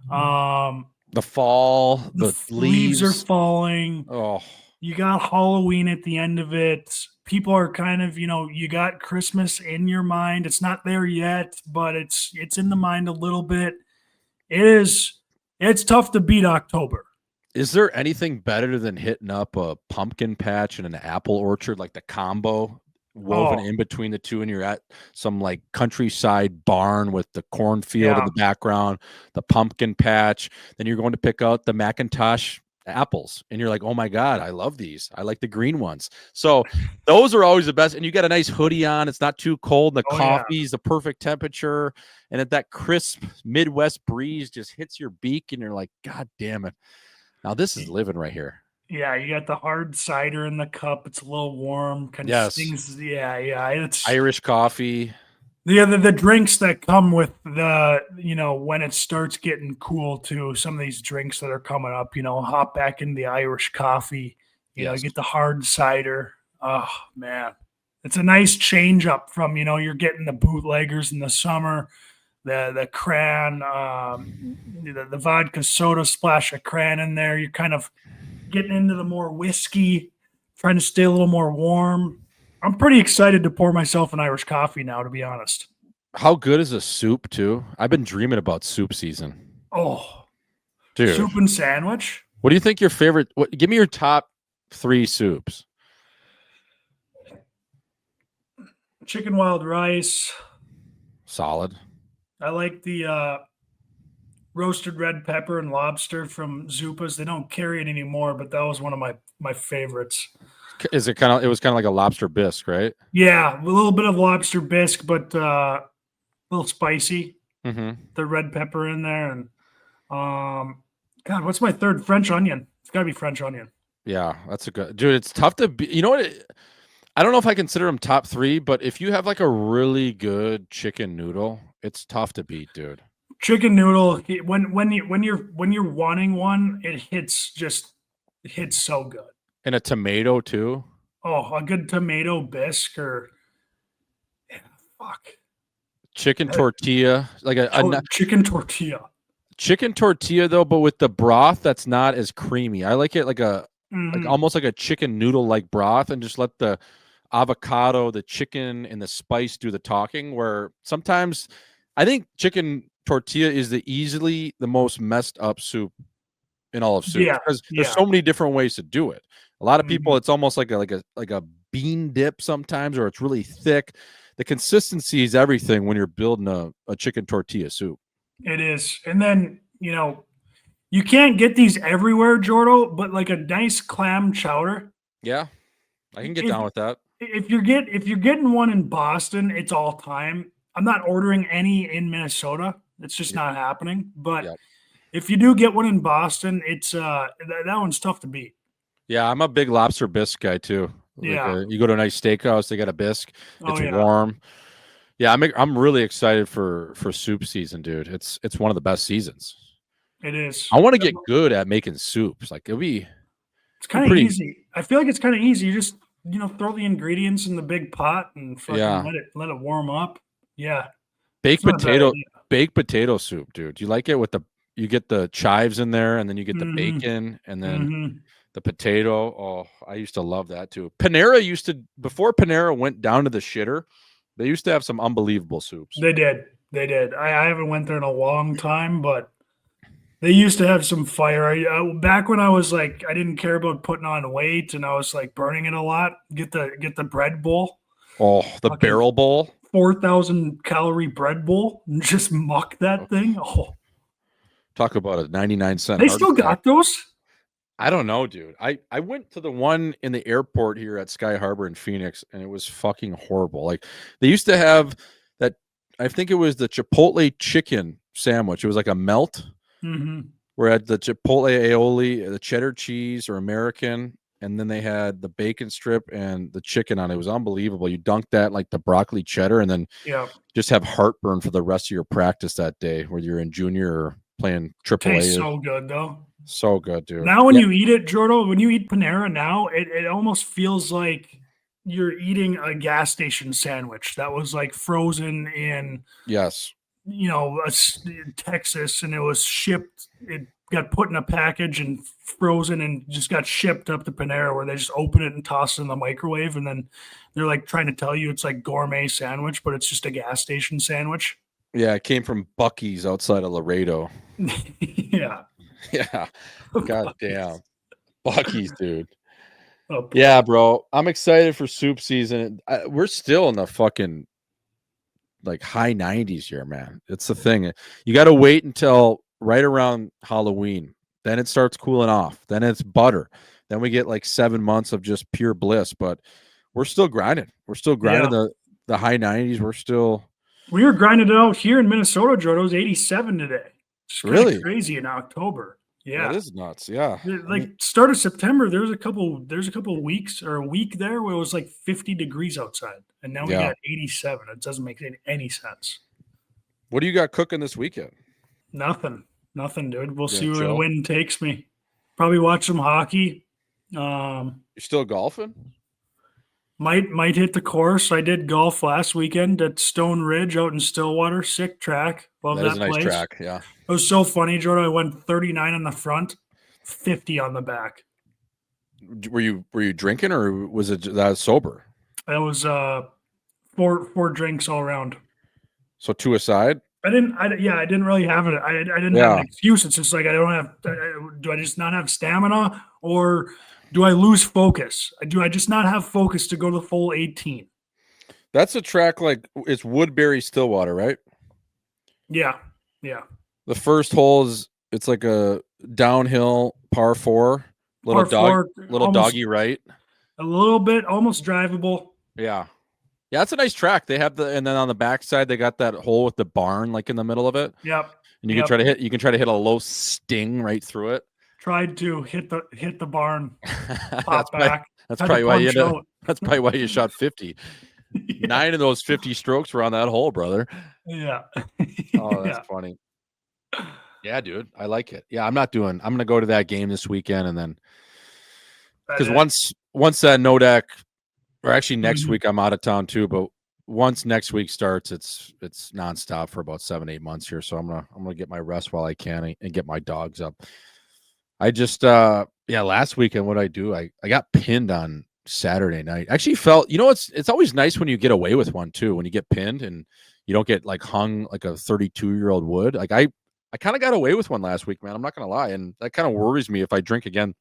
The fall, the leaves are falling. Oh, you got Halloween at the end of it. People are kind of, you got Christmas in your mind. It's not there yet, but it's in the mind a little bit. It's tough to beat October. Is there anything better than hitting up a pumpkin patch and an apple orchard, like the combo woven in between the two, and you're at some like countryside barn with the cornfield in the background, the pumpkin patch, then you're going to pick out the Macintosh apples and you're like, oh my God, I love these. I like the green ones. So those are always the best. And you got a nice hoodie on. It's not too cold. The coffee's the perfect temperature. And at that crisp Midwest breeze just hits your beak and you're like, God damn it. Now this is living right here. Yeah, you got the hard cider in the cup. It's a little warm. Kind of stings. Yeah. It's Irish coffee. The drinks that come with the, when it starts getting cool too, some of these drinks that are coming up, hop back into the Irish coffee, you get the hard cider. Oh, man. It's a nice change up from, you're getting the bootleggers in the summer, the cran, the vodka soda, splash of cran in there. You're kind of getting into the more whiskey, trying to stay a little more warm. I'm pretty excited to pour myself an Irish coffee now, to be honest. How good is a soup, too? I've been dreaming about soup season. Oh, dude. Soup and sandwich? What do you think your favorite? Give me your top 3 soups. Chicken wild rice. Solid. I like the roasted red pepper and lobster from Zupa's. They don't carry it anymore, but that was one of my favorites. Is it it was kind of like a lobster bisque, right? Yeah, a little bit of lobster bisque, but a little spicy. Mm-hmm. The red pepper in there, and God, what's my third? French onion. It's got to be French onion. Yeah, that's a good dude. It's tough to be. You know what? I don't know if I consider them top 3, but if you have like a really good chicken noodle, it's tough to beat, dude. Chicken noodle. When you're wanting one, it hits so good. And a tomato too. Oh, a good tomato bisque or chicken tortilla, like a chicken tortilla. Chicken tortilla though, but with the broth that's not as creamy. I like it like almost like a chicken noodle like broth, and just let the avocado, the chicken, and the spice do the talking. Where sometimes I think chicken tortilla is easily the most messed up soup in all of soup, because there's so many different ways to do it. A lot of people, it's almost like a bean dip sometimes, or it's really thick. The consistency is everything when you're building a chicken tortilla soup. It is. And then, you can't get these everywhere, Jordo, but like a nice clam chowder. Yeah, I can get down with that. If you're getting one in Boston, it's all time. I'm not ordering any in Minnesota. It's just not happening. But if you do get one in Boston, it's that one's tough to beat. Yeah, I'm a big lobster bisque guy too. Yeah, you go to a nice steakhouse, they got a bisque. It's warm. Yeah, I'm really excited for soup season, dude. It's one of the best seasons. It is. I want to get good at making soups. Like it's kind of easy. I feel like it's kind of easy. You just throw the ingredients in the big pot and fucking let it warm up. Yeah. Baked potato soup, dude. You like it with you get the chives in there, and then you get the bacon, and then the potato. Oh, I used to love that too. Before Panera went down to the shitter, they used to have some unbelievable soups. They did. They did. I haven't went there in a long time, but they used to have some fire. Back when I was like, I didn't care about putting on weight, and I was like burning it a lot. Get the bread bowl. Oh, the barrel bowl. 4,000 calorie bread bowl and just muck that thing. Oh, talk about a 99-cent. They still got those? I don't know, dude. I went to the one in the airport here at Sky Harbor in Phoenix, and it was fucking horrible. Like, they used to have that, I think it was the Chipotle chicken sandwich. It was like a melt. Where had the Chipotle aioli, the cheddar cheese or American, and then they had the bacon strip and the chicken on it. It was unbelievable. You dunk that like the broccoli cheddar, and then just have heartburn for the rest of your practice that day, whether you're in junior or playing AAA. Tastes so good though. So good, dude. Now when you eat it, Jordan, when you eat Panera now, it almost feels like you're eating a gas station sandwich that was like frozen in Texas, and it was shipped. It got put in a package and frozen and just got shipped up to Panera, where they just open it and toss it in the microwave, and then they're like trying to tell you it's like gourmet sandwich, but it's just a gas station sandwich. Yeah, it came from Buc-ee's outside of Laredo. Yeah. God damn. Buc-ee's, dude. Oh, yeah, bro. I'm excited for soup season. We're still in the fucking like high 90s here, man. It's the thing. You got to wait until right around Halloween. Then it starts cooling off. Then it's butter. Then we get like 7 months of just pure bliss. But we're still grinding. We're still grinding the high 90s. We were grinding it out here in Minnesota, Jordan. It was 87 today. It's really crazy in October. Yeah, that is nuts. Yeah, like start of September, there's a couple of weeks or a week there where it was like 50 degrees outside, and now we got 87. It doesn't make any sense. What do you got cooking this weekend? Nothing, dude. We'll see where the wind takes me. Probably watch some hockey. You're still golfing? Might hit the course. I did golf last weekend at Stone Ridge out in Stillwater. Sick track. Love that place. That is a nice track, yeah. It was so funny, Jordan. I went 39 on the front, 50 on the back. Were you drinking, or was it that sober? It was four drinks all around. So 2 aside? I didn't really have it. I didn't have an excuse. It's just like I don't have. Do I just not have stamina, or do I lose focus? Do I just not have focus to go to the full 18? That's a track like it's Woodbury Stillwater, right? Yeah. The first hole it's like a downhill par 4, little doggy right. A little bit, almost drivable. Yeah, it's a nice track. They have and then on the backside they got that hole with the barn like in the middle of it. Yep. And you can try to hit a low sting right through it. Tried to hit the barn. Pop back. That's probably why you shot 50. 9 of those 50 strokes were on that hole, brother. Yeah. Oh, that's funny. Yeah, dude, I like it. Yeah, I'm going to go to that game this weekend, and then because once that Nodak, or actually next week I'm out of town too, but once next week starts, it's nonstop for about 7-8 months here. So I'm gonna get my rest while I can and get my dogs up. I just last weekend what I do, I got pinned on Saturday night. Actually felt, it's always nice when you get away with one too, when you get pinned and you don't get like hung like a 32-year-old would. Like I kind of got away with one last week, man. I'm not gonna lie, and that kind of worries me if I drink again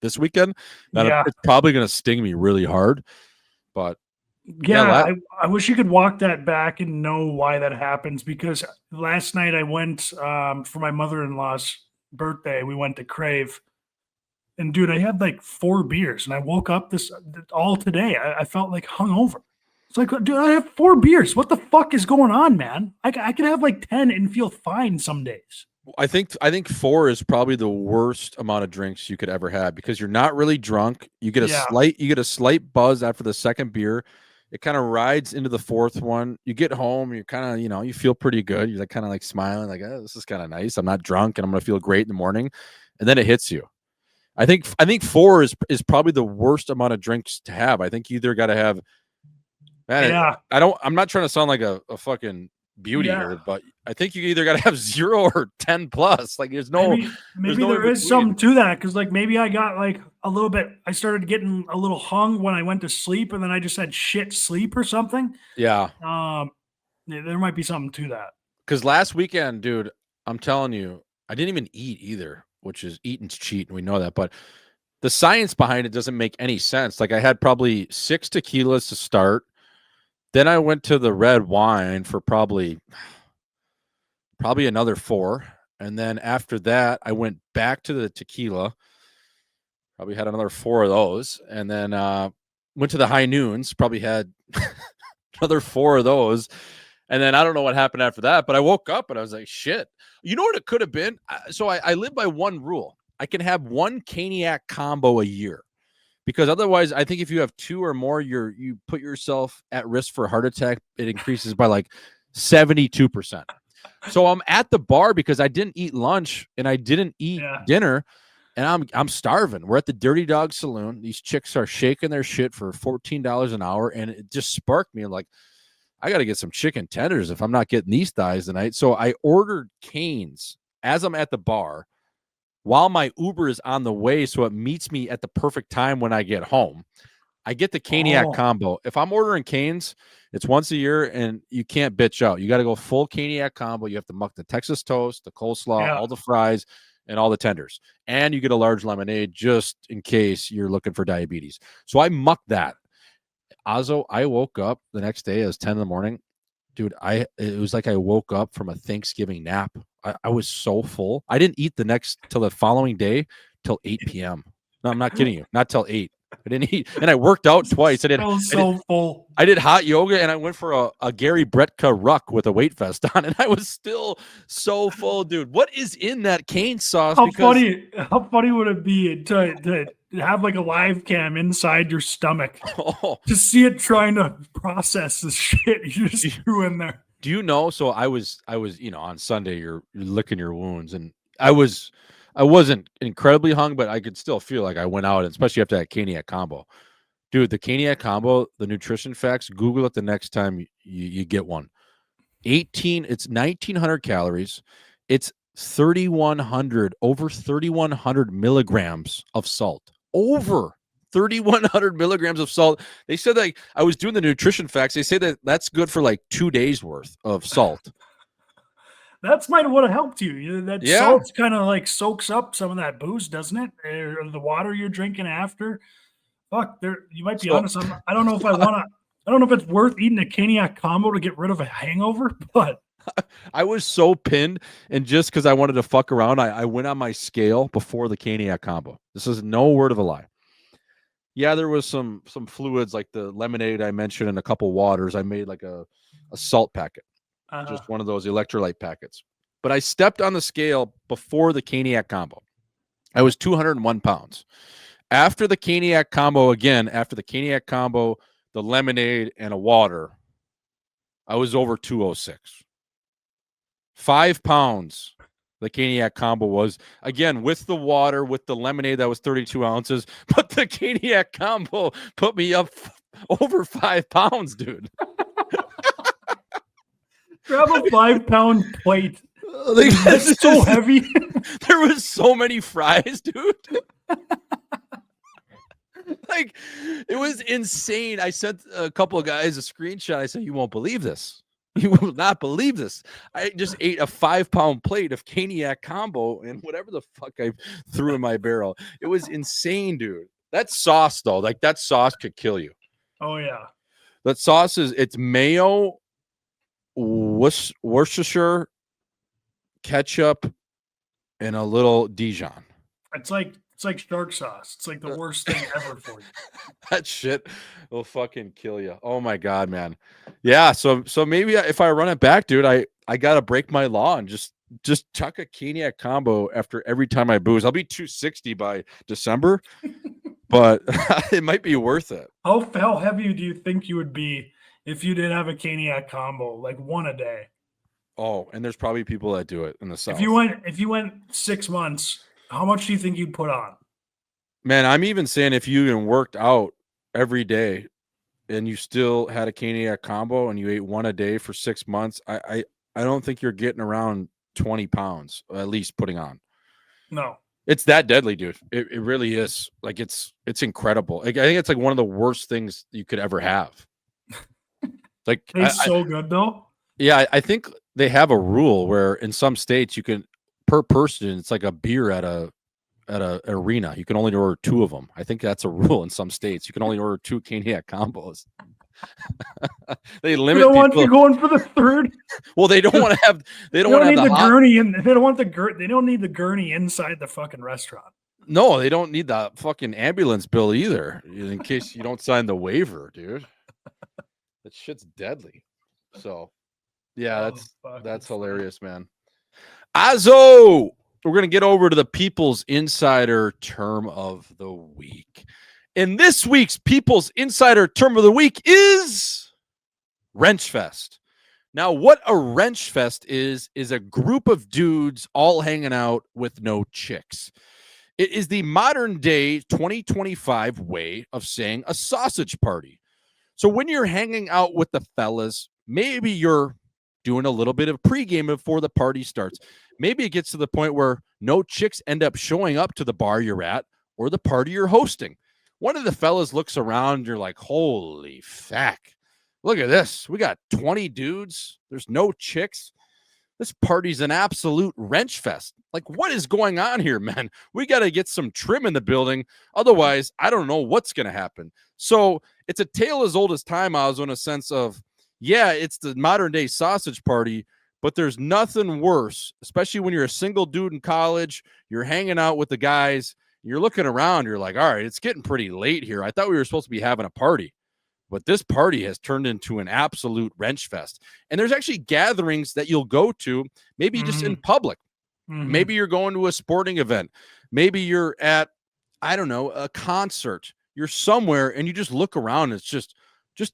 this weekend. That it's probably gonna sting me really hard. But I wish you could walk that back and know why that happens, because last night I went for my mother-in-law's birthday. We went to Crave, and dude, I had like 4 beers, and I woke up all today. I felt like hungover. It's like, dude, I have 4 beers. What the fuck is going on, man? I could have like 10 and feel fine some days. I think 4 is probably the worst amount of drinks you could ever have, because you're not really drunk. You get a slight buzz after the second beer. It kind of rides into the 4th one. You get home, you're kind of, you feel pretty good. You're like kind of like smiling, like, oh, this is kind of nice. I'm not drunk, and I'm gonna feel great in the morning. And then it hits you. I think 4 is probably the worst amount of drinks to have. I think you either got to have. Man, I'm not trying to sound like a fucking beauty here, but I think you either got to have 0 or 10 plus. Like there's no. Maybe there is something to that, because like maybe I got like a little bit. I started getting a little hung when I went to sleep, and then I just had shit sleep or something. Yeah. there might be something to that. Because last weekend, dude, I'm telling you, I didn't even eat either, which is eating's cheat, and we know that. But the science behind it doesn't make any sense. Like I had probably 6 tequilas to start. Then I went to the red wine for probably another 4. And then after that, I went back to the tequila. Probably had another 4 of those. And then went to the high noons. Probably had another 4 of those. And then I don't know what happened after that. But I woke up and I was like, shit. You know what it could have been? So I live by one rule. I can have one Caniac combo a year. Because otherwise, I think if you have 2 or more, you put yourself at risk for a heart attack. It increases by like 72%. So I'm at the bar because I didn't eat lunch and I didn't eat dinner, and I'm starving. We're at the Dirty Dog Saloon. These chicks are shaking their shit for $14 an hour, and it just sparked me. Like, I got to get some chicken tenders if I'm not getting these thighs tonight. So I ordered Cane's as I'm at the bar, while my Uber is on the way, so it meets me at the perfect time when I get home. I get the Caniac combo. If I'm ordering Cane's, it's once a year, and you can't bitch out. You got to go full Caniac combo. You have to muck the Texas toast, the coleslaw, all the fries, and all the tenders. And you get a large lemonade just in case you're looking for diabetes. So I mucked that. Azo, I woke up the next day. It was 10 in the morning. Dude, it was like I woke up from a Thanksgiving nap. I was so full. I didn't eat till the following day till 8 p.m. No, I'm not kidding you. Not till 8. I didn't eat, and I worked out twice. I was full. I did hot yoga, and I went for a Gary Bretka ruck with a weight vest on, and I was still so full, dude. What is in that cane sauce? How funny would it be to have like a live cam inside your stomach to see it trying to process the shit you just threw in there? Do you know? So I was, on Sunday, you're licking your wounds, and I wasn't incredibly hung, but I could still feel like I went out, especially after that Caniac combo. Dude, the Caniac combo, the nutrition facts, Google it the next time you get one. It's 1,900 calories. It's over 3,100 milligrams of salt. Over 3,100 milligrams of salt. They said that I was doing the nutrition facts. They say that that's good for like 2 days worth of salt. That's might have would have helped you. That salt kind of like soaks up some of that booze, doesn't it? Or the water you're drinking after. Fuck, you might be honest. I don't know if I want to. I don't know if it's worth eating a Caniac combo to get rid of a hangover, but I was so pinned, and just because I wanted to fuck around, I went on my scale before the Caniac combo. This is no word of a lie. Yeah, there was some fluids like the lemonade I mentioned and a couple waters. I made like a salt packet. Just one of those electrolyte packets. But I stepped on the scale before the Caniac combo. I was 201 pounds. After the Caniac combo, the lemonade, and a water, I was over 206. 5 pounds the Caniac combo was. Again, with the water, with the lemonade, that was 32 ounces. But the Caniac combo put me up over 5 pounds, dude. Grab a 5-pound plate. That's so heavy. There was so many fries, dude. Like, it was insane. I sent a couple of guys a screenshot. I said, you won't believe this. You will not believe this. I just ate a 5-pound plate of Caniac combo and whatever the fuck I threw in my barrel. It was insane, dude. That sauce, though, like that sauce could kill you. Oh, yeah. That sauce it's mayo, Worcestershire, ketchup, and a little Dijon. It's like shark sauce. It's like the worst thing ever for you. That shit will fucking kill you. Oh my god, man. Yeah, so maybe if I run it back, dude, I gotta break my law and just chuck a Caniac combo after every time I booze. I'll be 260 by December, but it might be worth it. How heavy do you think you would be if you did have a Caniac combo, like one a day? Oh, and there's probably people that do it in the South. If you went 6 months, how much do you think you'd put on? Man, I'm even saying if you even worked out every day and you still had a Caniac combo and you ate one a day for 6 months, I don't think you're getting around 20 pounds, at least putting on. No. It's that deadly, dude. It really is. Like, it's incredible. Like, I think it's like one of the worst things you could ever have. Like, it's so good though. Yeah, I think they have a rule where in some states you can per person it's like a beer at a arena. You can only order 2 of them. I think that's a rule in some states. You can only order 2 Caniac combos. They limit don't want people. you going for the third. Well, they don't want to have. They don't want to need have the gurney, and they don't want they don't need the gurney inside the fucking restaurant. No, they don't need the fucking ambulance bill either. In case you don't sign the waiver, dude. That shit's deadly. So, yeah, that's hilarious, man. Azo, we're gonna get over to the People's Insider Term of the Week. And this week's People's Insider Term of the Week is Wrench Fest. Now, what a wrench fest is a group of dudes all hanging out with no chicks. It is the modern day 2025 way of saying a sausage party. So when you're hanging out with the fellas, maybe you're doing a little bit of pregame before the party starts. Maybe it gets to the point where no chicks end up showing up to the bar you're at or the party you're hosting. One of the fellas looks around and you're like, holy fuck. Look at this. We got 20 dudes. There's no chicks. This party's an absolute wrench fest. Like, what is going on here, man? We got to get some trim in the building. Otherwise, I don't know what's going to happen. So it's a tale as old as time, Ozo, in a sense of, yeah, it's the modern day sausage party, but there's nothing worse, especially when you're a single dude in college, you're hanging out with the guys, you're looking around, you're like, all right, it's getting pretty late here. I thought we were supposed to be having a party. But this party has turned into an absolute wrench fest. And there's actually gatherings that you'll go to, maybe just in public. Maybe you're going to a sporting event. Maybe you're at, I don't know, a concert. You're somewhere and you just look around. It's just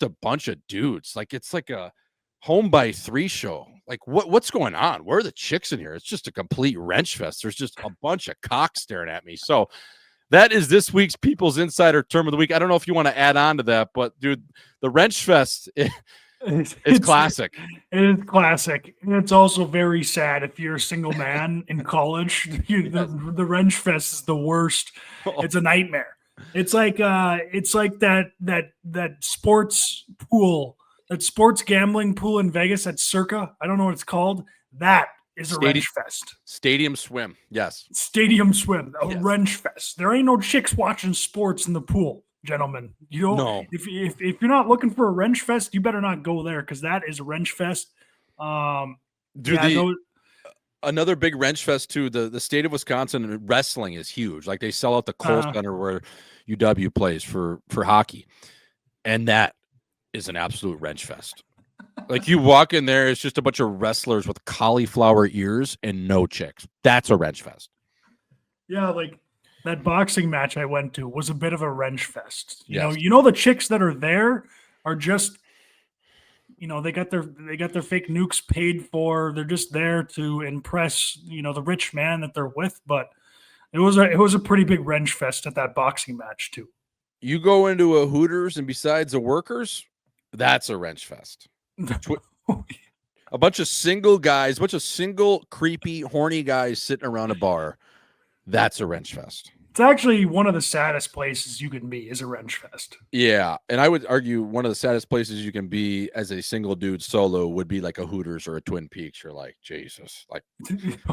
a bunch of dudes. Like it's like a Home by 3 show. Like what's going on? Where are the chicks in here? It's just a complete wrench fest. There's just a bunch of cocks staring at me. So that is this week's People's Insider Term of the Week. I don't know if you want to add on to that, but dude, the wrench fest, it's classic. It is classic. And it's also very sad if you're a single man in college. The wrench fest is the worst. It's a nightmare. It's like that sports pool, that sports gambling pool in Vegas at Circa. I don't know what it's called. That is a wrench fest. Stadium swim. Yes. Stadium swim. A wrench fest. There ain't no chicks watching sports in the pool, gentlemen. You don't. No. If you're not looking for a wrench fest, you better not go there because that is a wrench fest. Another big wrench fest too. The state of Wisconsin wrestling is huge. Like they sell out the Kohl Center where UW plays for hockey, and that is an absolute wrench fest. Like you walk in there, it's just a bunch of wrestlers with cauliflower ears and no chicks. That's a wrench fest. Yeah, like that boxing match I went to was a bit of a wrench fest. You know the chicks that are there are just, they got their fake nukes paid for. They're just there to impress, the rich man that they're with. But it was a pretty big wrench fest at that boxing match too. You go into a Hooters and besides the workers, that's a wrench fest. A bunch of single guys, a bunch of single, creepy, horny guys sitting around a bar. That's a wrench fest. It's actually one of the saddest places you can be is a wrench fest. Yeah. And I would argue one of the saddest places you can be as a single dude solo would be like a Hooters or a Twin Peaks. You're like, Jesus. Like,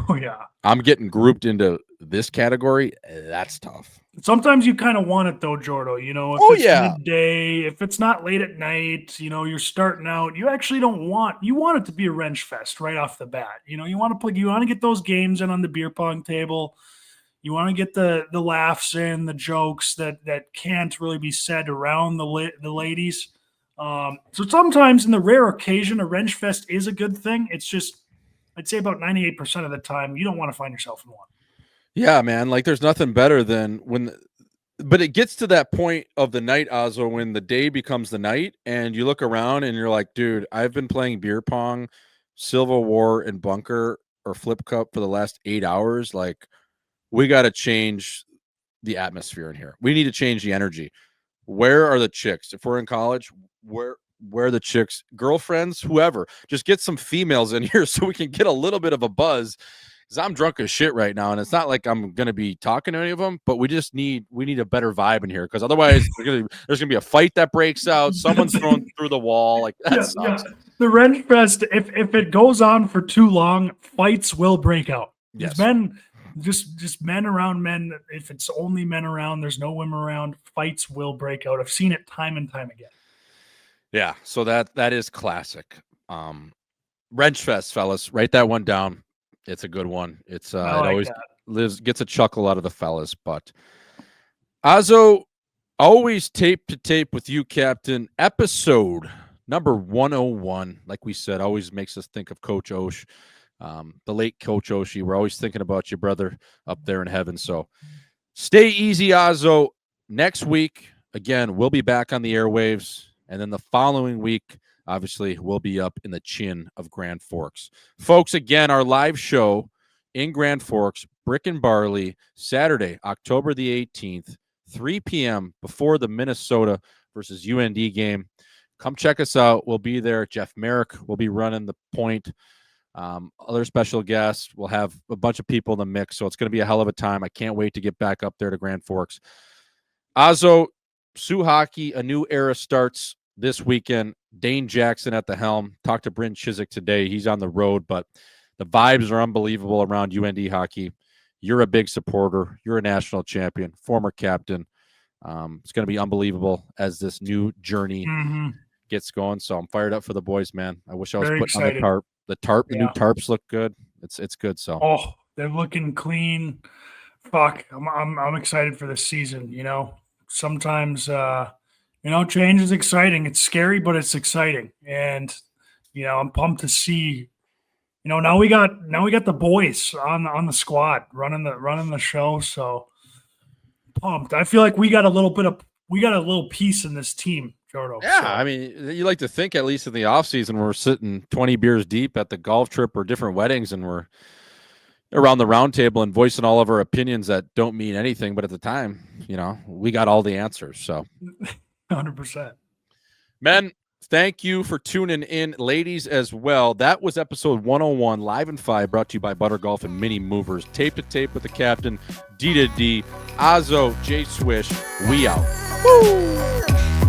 oh, yeah. I'm getting grouped into this category. That's tough. Sometimes you kind of want it, though, Jordo. If it's midday, if it's not late at night, you're starting out. You actually don't want – you want it to be a wrench fest right off the bat. You want to get those games in on the beer pong table. You want to get the laughs in, the jokes that can't really be said around the ladies. So sometimes in the rare occasion, a wrench fest is a good thing. It's just, I'd say about 98% of the time, you don't want to find yourself in one. Yeah, man. Like there's nothing better than but it gets to that point of the night, Ozo, when the day becomes the night and you look around and you're like, dude, I've been playing beer pong, Civil War and bunker or flip cup for the last 8 hours. Like, we got to change the atmosphere in here. We need to change the energy. Where are the chicks? If we're in college, where are the chicks? Girlfriends, whoever. Just get some females in here so we can get a little bit of a buzz. Because I'm drunk as shit right now, and it's not like I'm going to be talking to any of them, but we need a better vibe in here. Because otherwise, there's going to be a fight that breaks out. Someone's thrown through the wall. Like, that sucks. The Wrench Fest, if it goes on for too long, fights will break out. Yes. Men, just men around men. If it's only men around, there's no women around, fights will break out. I've seen it time and time again. Yeah, so that is classic. Wrench Fest, fellas, write that one down. It's a good one. It's it always gets a chuckle out of the fellas. But Azo, always tape to tape with you, Captain. Episode number 101, like we said, always makes us think of Coach Osh, the late Coach Oshie. We're always thinking about your brother up there in heaven. So stay easy, Azo. Next week, again, we'll be back on the airwaves. And then the following week, obviously, we'll be up in the chin of Grand Forks. Folks, again, our live show in Grand Forks, Brick and Barley, Saturday, October the 18th, 3 p.m. before the Minnesota versus UND game. Come check us out. We'll be there. Jeff Merrick will be running the point. Other special guests. We'll have a bunch of people in the mix, so it's going to be a hell of a time. I can't wait to get back up there to Grand Forks. Azo, Sioux hockey, a new era starts this weekend. Dane Jackson at the helm. Talked to Bryn Chizik today. He's on the road, but the vibes are unbelievable around UND hockey. You're a big supporter. You're a national champion, former captain. It's going to be unbelievable as this new journey gets going. So I'm fired up for the boys, man. I wish I was putting on the tarp. The new tarps look good. It's good. So they're looking clean. Fuck, I'm excited for this season. You know, sometimes change is exciting. It's scary, but it's exciting. And I'm pumped to see. Now we got the boys on the squad running the show. So pumped. I feel like we got a little piece in this team, Jordo. Yeah, so. I mean, you like to think at least in the off season we're sitting 20 beers deep at the golf trip or different weddings, and we're around the round table and voicing all of our opinions that don't mean anything. But at the time, we got all the answers. So 100%. Men, thank you for tuning in, ladies, as well. That was episode 101, Live and 5, brought to you by Butter Golf and Mini Movers. Tape to tape with the captain, D to D, Azo, J Swish. We out. Woo!